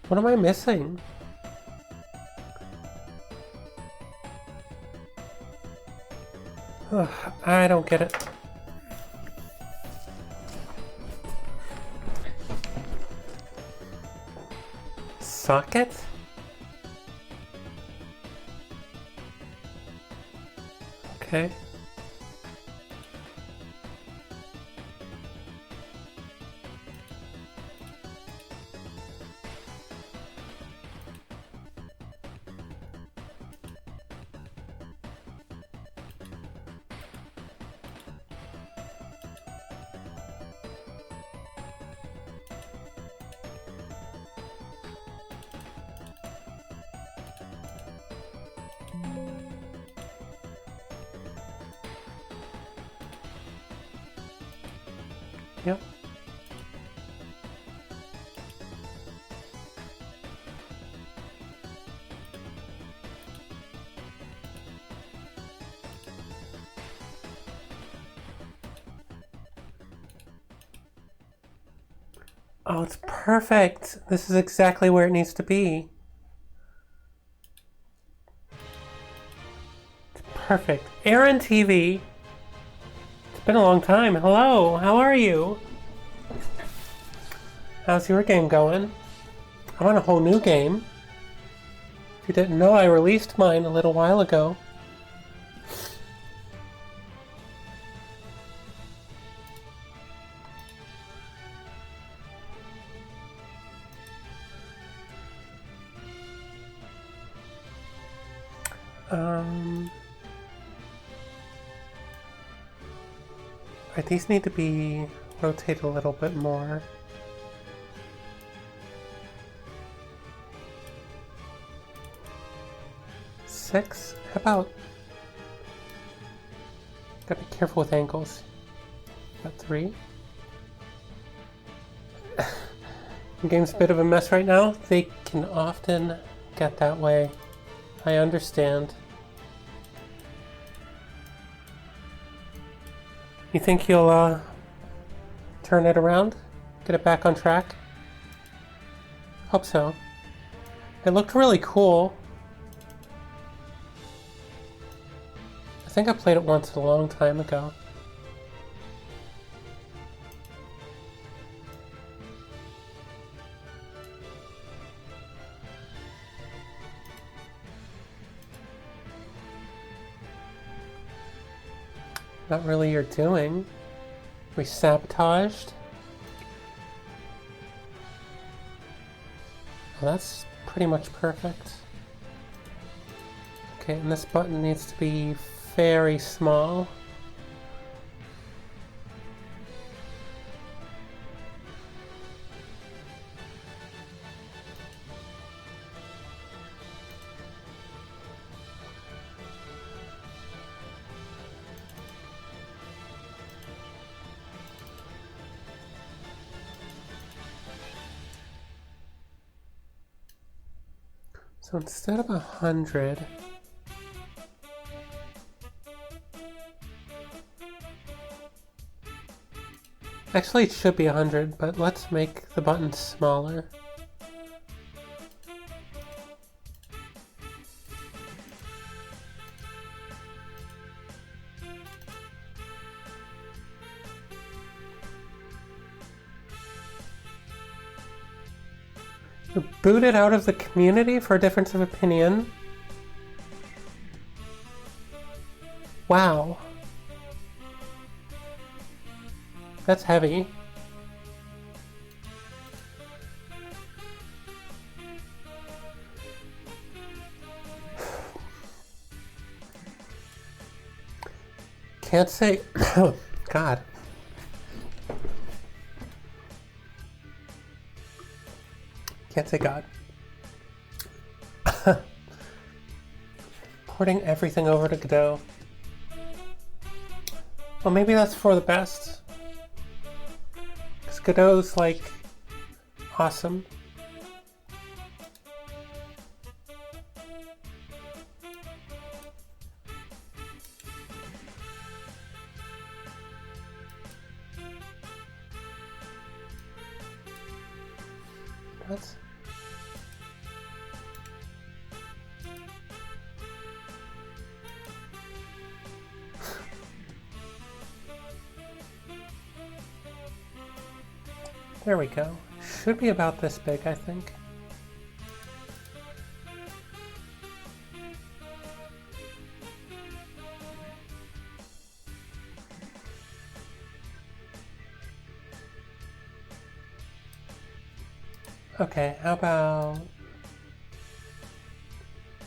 What am I missing? Ugh, I don't get it. Socket? Okay. Yep. Oh, it's perfect. This is exactly where it needs to be. It's perfect. Aaron TV. It's been a long time. Hello, how are you? How's your game going? I'm on a whole new game. If you didn't know, I released mine a little while ago. Right, these need to be rotated a little bit more. Six? How about... Gotta be careful with angles. About 3. The game's a bit of a mess right now. They can often get that way. I understand. You think you'll turn it around? Get it back on track? Hope so. It looked really cool. I think I played it once a long time ago. not really your doing. We sabotaged. Well, that's pretty much perfect. Okay, and this button needs to be very small. So instead of 100, actually it should be 100, but let's make the button smaller. You're booted out of the community for a difference of opinion? Wow. That's heavy. Can't say... Oh, God. Can't say God. Porting everything over to Godot. Well, maybe that's for the best. Because Godot's, like, awesome. That's... There we go. Should be about this big, I think. Okay, how about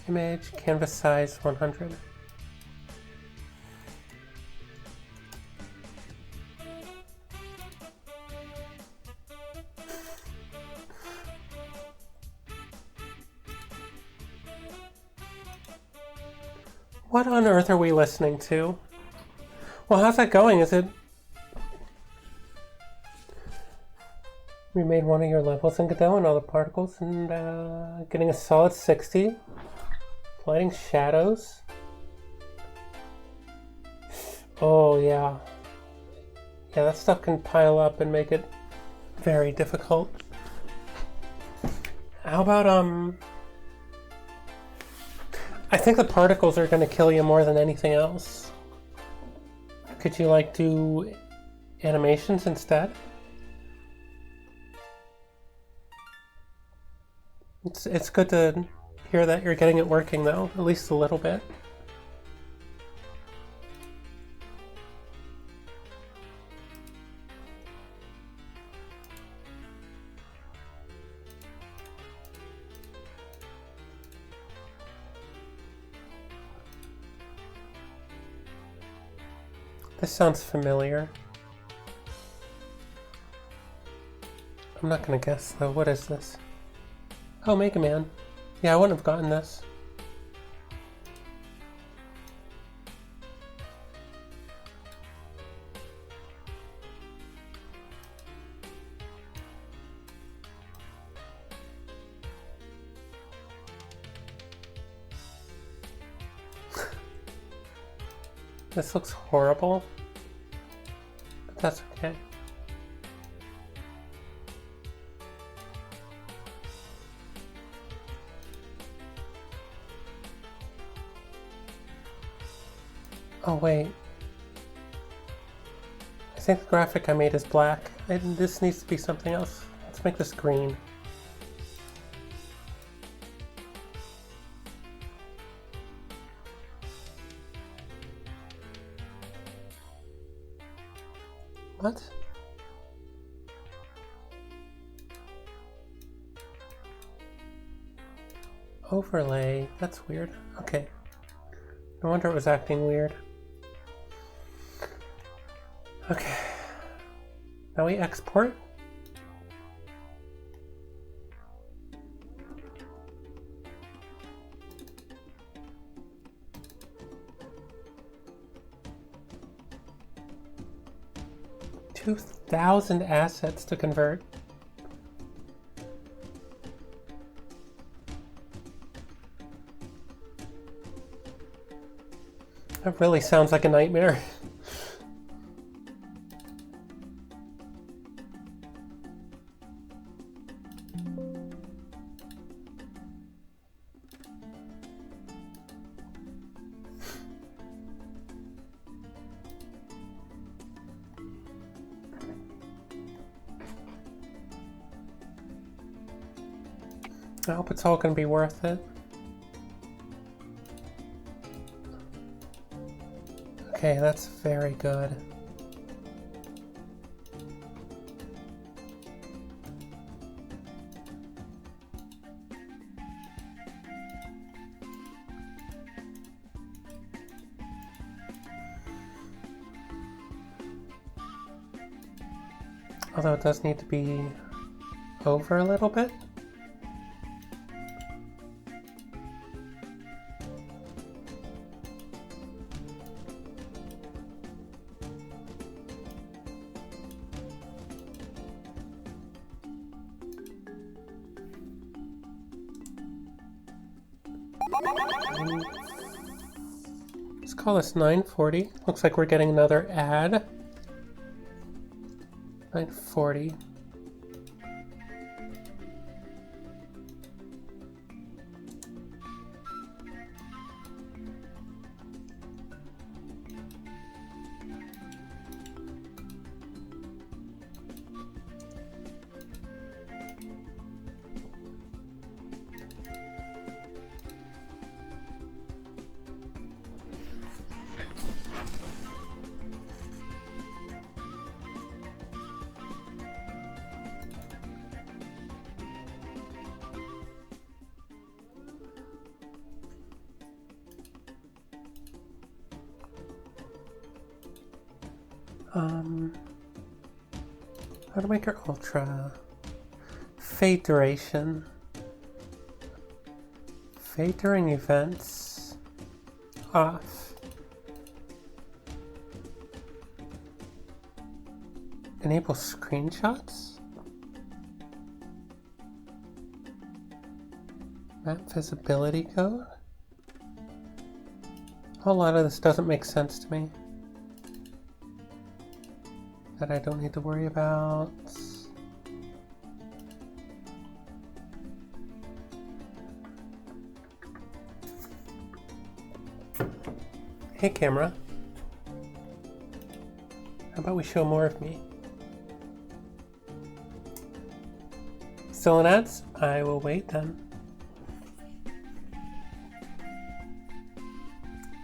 image, canvas size 100. What on earth are we listening to? Well, how's that going? Is it... We made one of your levels in Godot and all the particles and getting a solid 60. Lighting shadows. Oh, yeah. Yeah, that stuff can pile up and make it very difficult. How about, I think the particles are going to kill you more than anything else. Could you, like, do animations instead? It's good to hear that you're getting it working, though, at least a little bit. This sounds familiar. I'm not gonna guess, though. What is this? Oh, Mega Man. Yeah, I wouldn't have gotten this. This looks horrible, but that's okay. Oh wait, I think the graphic I made is black. This needs to be something else. Let's make this green. What? Overlay. That's weird. Okay. No wonder it was acting weird. Okay. Now we export. $2,000 assets to convert. That really sounds like a nightmare. I hope it's all going to be worth it. Okay, that's very good. Although it does need to be over a little bit. Let's call this 940. Looks like we're getting another ad. 940. How to make her ultra. Fade duration. Fade during events. Off. Enable screenshots. Map visibility code. A whole lot of this doesn't make sense to me. That I don't need to worry about. Hey camera, how about we show more of me? Still in ads? I will wait then.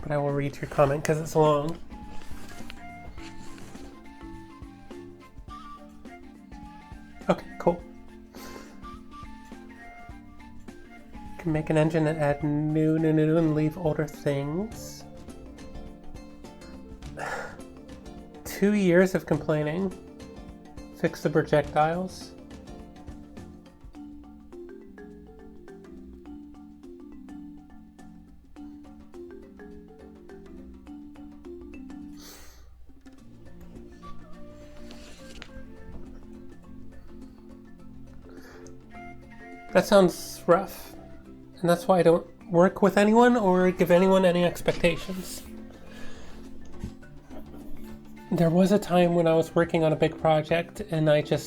But I will read your comment because it's long. Okay, cool. Can make an engine and add new and leave older things. 2 years of complaining. Fix the projectiles. That sounds rough, and that's why I don't work with anyone or give anyone any expectations. There was a time when I was working on a big project and I pulled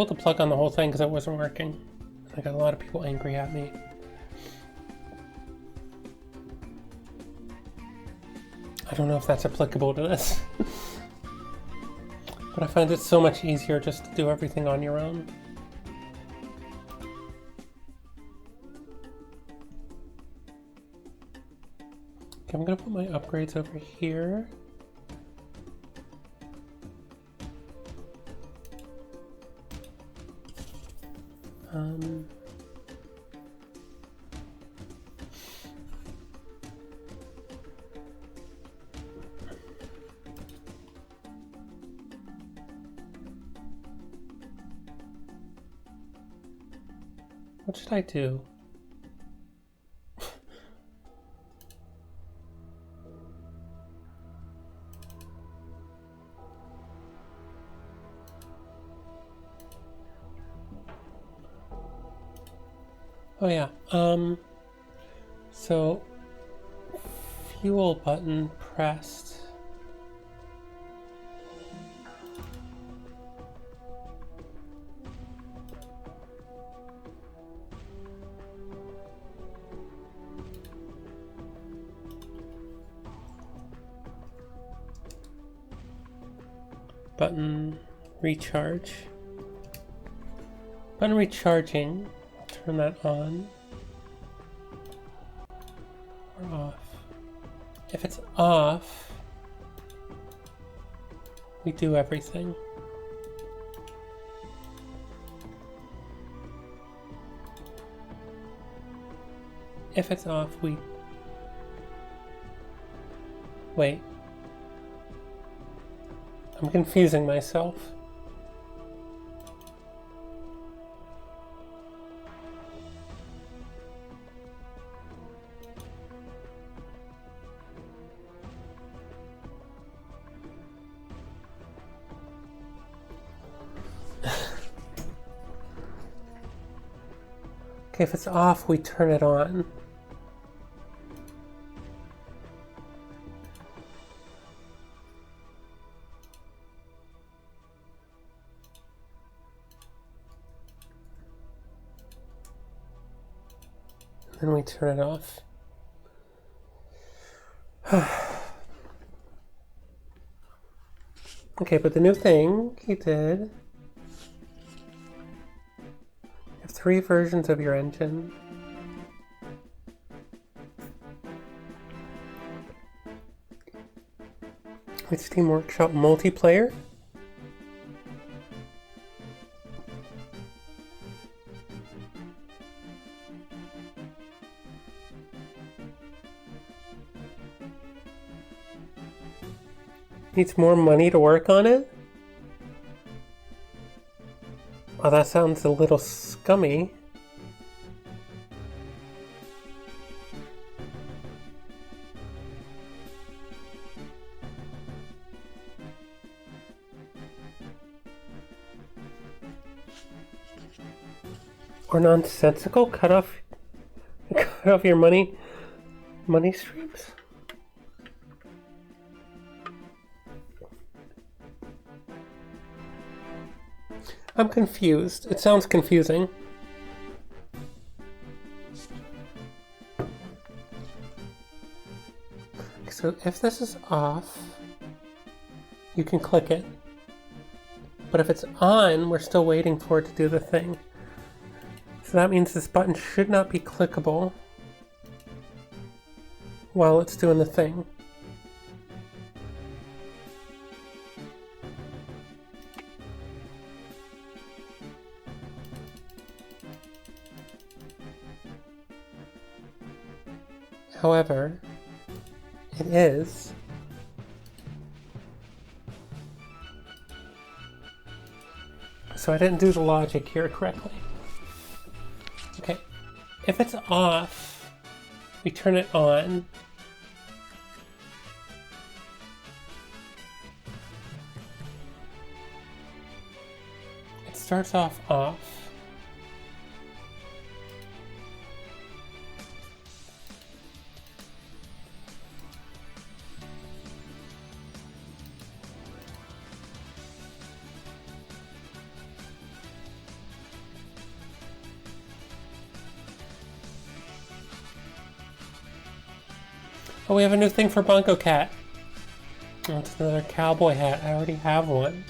the plug on the whole thing because it wasn't working. I got a lot of people angry at me. I don't know if that's applicable to this. But I find it so much easier just to do everything on your own. Okay, I'm gonna put my upgrades over here. Um, what should I do? Oh yeah, so fuel button pressed. Button recharge. Button recharging. Turn that on or off. If it's off, we do everything. If it's off, we... Wait. I'm confusing myself. Okay, if it's off, we turn it on. Then we turn it off. Okay, but the new thing he did... You have 3 versions of your engine. With Steam Workshop multiplayer. Needs more money to work on it? Oh, that sounds a little scummy. Or nonsensical? Cut off your money streams? I'm confused. It sounds confusing. So if this is off, you can click it. But if it's on, we're still waiting for it to do the thing. So that means this button should not be clickable while it's doing the thing. However, it is. So I didn't do the logic here correctly. Okay, if it's off, we turn it on. It starts off. Oh, we have a new thing for Bongo Cat. Oh, it's another cowboy hat. I already have one.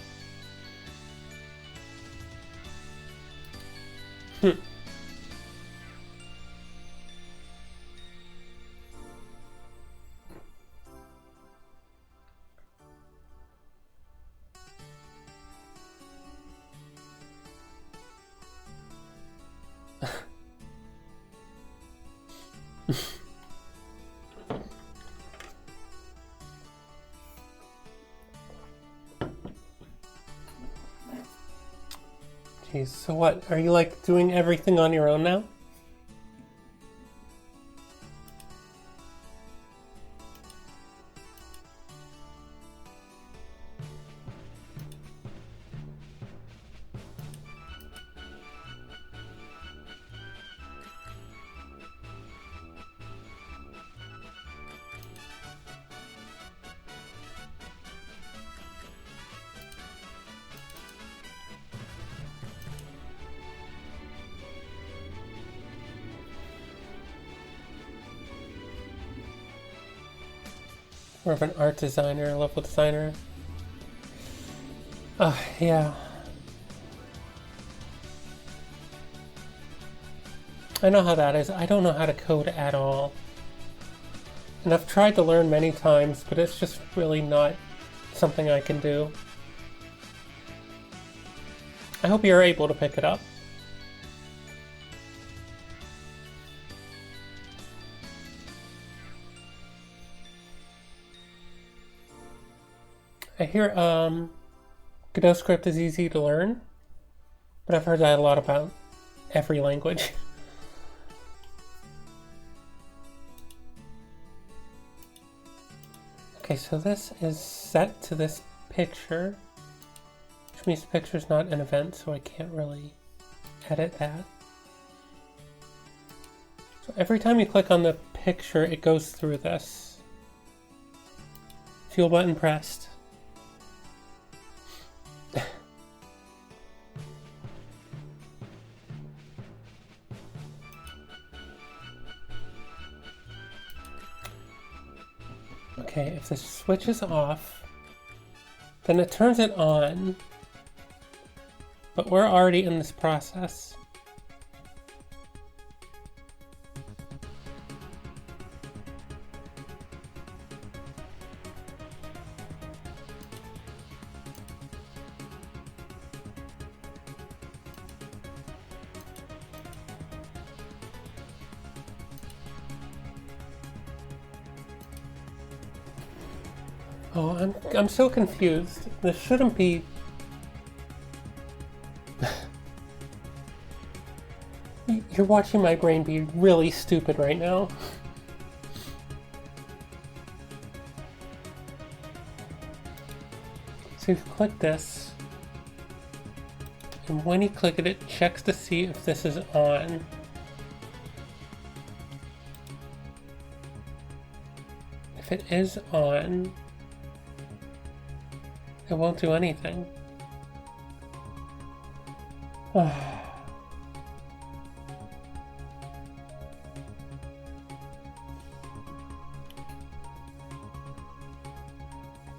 Jeez, so what? Are you like doing everything on your own now? More of an art designer, level designer. Yeah. I know how that is. I don't know how to code at all. And I've tried to learn many times, but it's just really not something I can do. I hope you're able to pick it up. I hear Godot script is easy to learn, but I've heard that a lot about every language. Okay, so this is set to this picture, which means the picture's not an event, so I can't really edit that. So every time you click on the picture, it goes through this. Fuel button pressed. Okay, if the switch is off, then it turns it on, but we're already in this process. Oh, I'm so confused. This shouldn't be... You're watching my brain be really stupid right now. So you click this, and when you click it, it checks to see if this is on. If it is on, it won't do anything.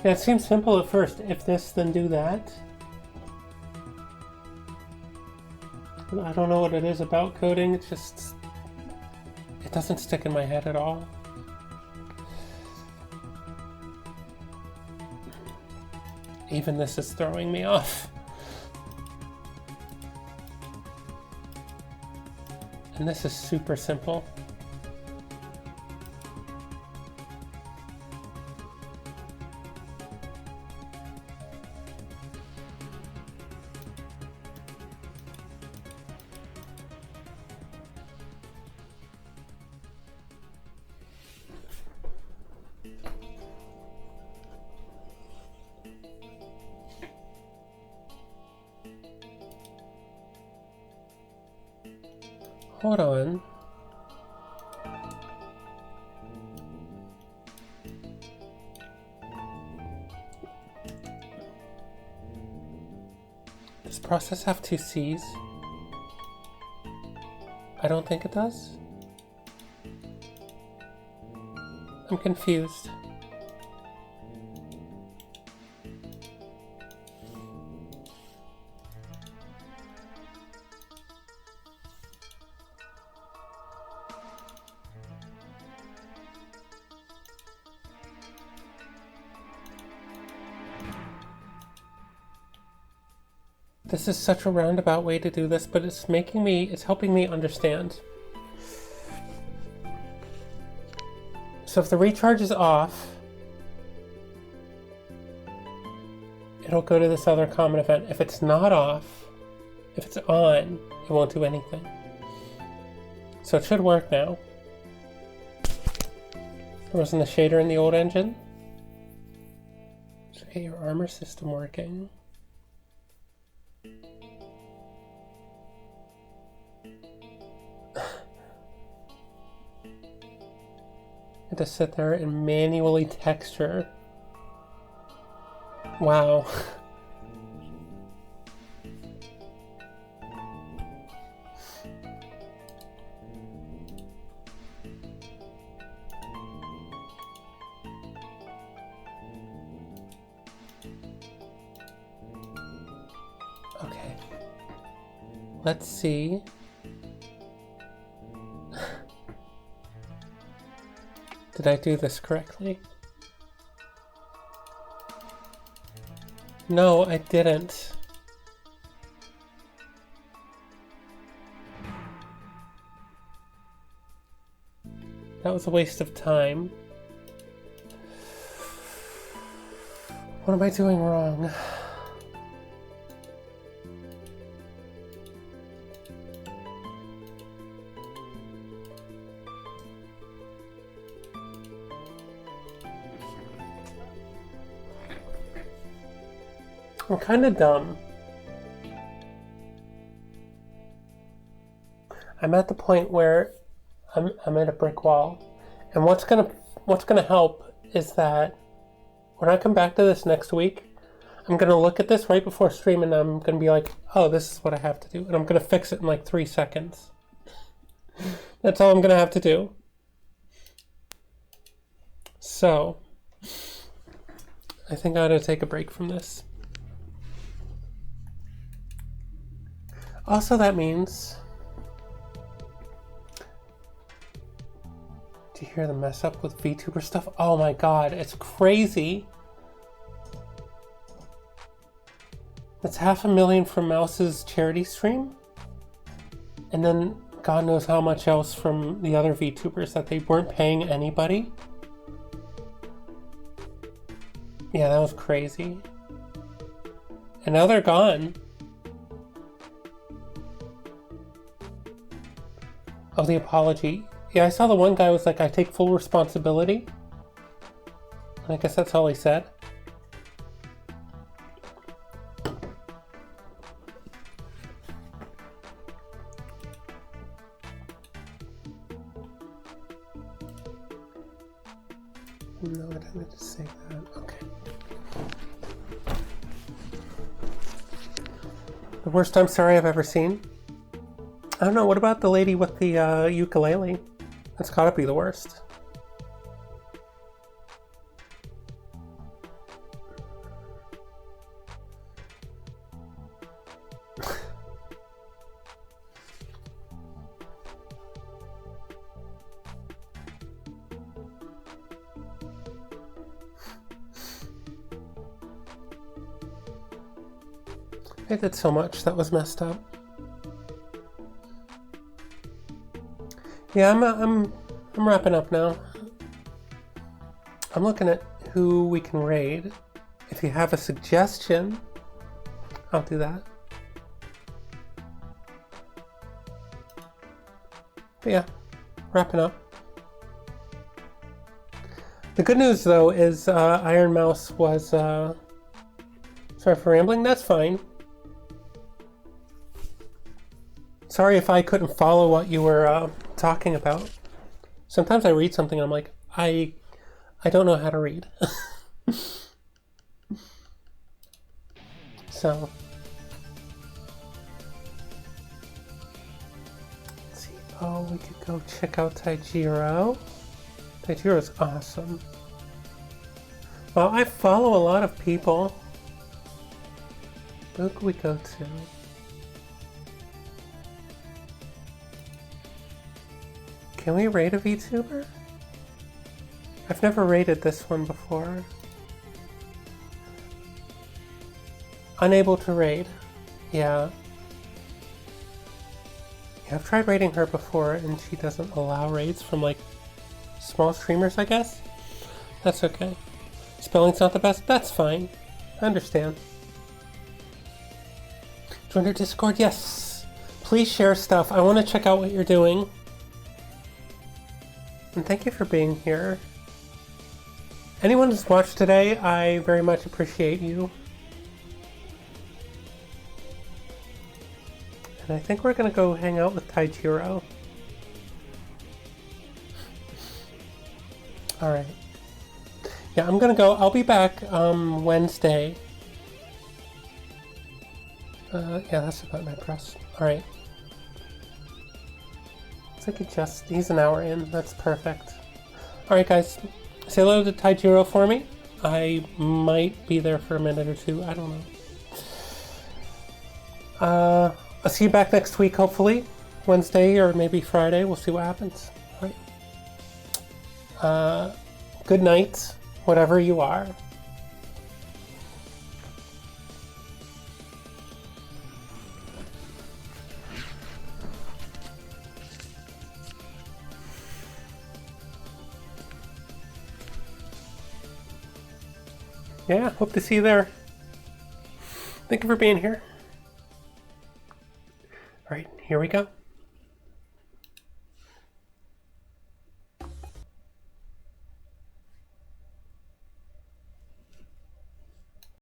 Yeah, it seems simple at first. If this, then do that. I don't know what it is about coding. It's just... it doesn't stick in my head at all. Even this is throwing me off. And this is super simple. Hold on. Does process have two C's? I don't think it does. I'm confused. This is such a roundabout way to do this, but it's helping me understand. So if the recharge is off, it'll go to this other common event. If it's not off, if it's on, it won't do anything. So it should work now. There wasn't a shader in the old engine. So get your armor system working. Had to sit there and manually texture. Wow. Okay. Let's see. Did I do this correctly? No, I didn't. That was a waste of time. What am I doing wrong? I'm kind of dumb. I'm at the point where I'm at a brick wall, and what's gonna help is that when I come back to this next week, I'm gonna look at this right before stream, and I'm gonna be like, oh, this is what I have to do, and I'm gonna fix it in like 3 seconds. That's all I'm gonna have to do. So, I think I ought to take a break from this. Also, that means... Do you hear the mess up with VTuber stuff? Oh my god, it's crazy. It's 500,000 from Mouse's charity stream. And then God knows how much else from the other VTubers that they weren't paying anybody. Yeah, that was crazy. And now they're gone. Oh, the apology. Yeah, I saw the one guy was like, I take full responsibility. And I guess that's all he said. No, I didn't mean to say that. Okay. The worst I'm sorry I've ever seen? I don't know, what about the lady with the ukulele? That's gotta be the worst. I did so much that was messed up. Yeah, I'm wrapping up now. I'm looking at who we can raid. If you have a suggestion, I'll do that. But yeah, wrapping up. The good news though is Iron Mouse was, sorry for rambling, that's fine. Sorry if I couldn't follow what you were talking about. Sometimes I read something and I'm like, I don't know how to read. So, let's see. Oh, we could go check out Taijiro. Taijiro's awesome. Well, I follow a lot of people. Who could we go to? Can we raid a VTuber? I've never raided this one before. Unable to raid. Yeah. Yeah, I've tried raiding her before and she doesn't allow raids from like small streamers, I guess. That's okay. Spelling's not the best? That's fine. I understand. Join our Discord? Yes. Please share stuff. I want to check out what you're doing. And thank you for being here. Anyone who's watched today, I very much appreciate you. And I think we're going to go hang out with Taijiro. Alright. Yeah, I'm going to go. I'll be back Wednesday. Yeah, that's the button I pressed. Alright. Looks like he's an hour in. That's perfect. Alright, guys. Say hello to Taijiro for me. I might be there for a minute or two. I don't know. I'll see you back next week, hopefully. Wednesday or maybe Friday. We'll see what happens. Alright. Good night, whatever you are. Yeah, hope to see you there. Thank you for being here. All right, here we go.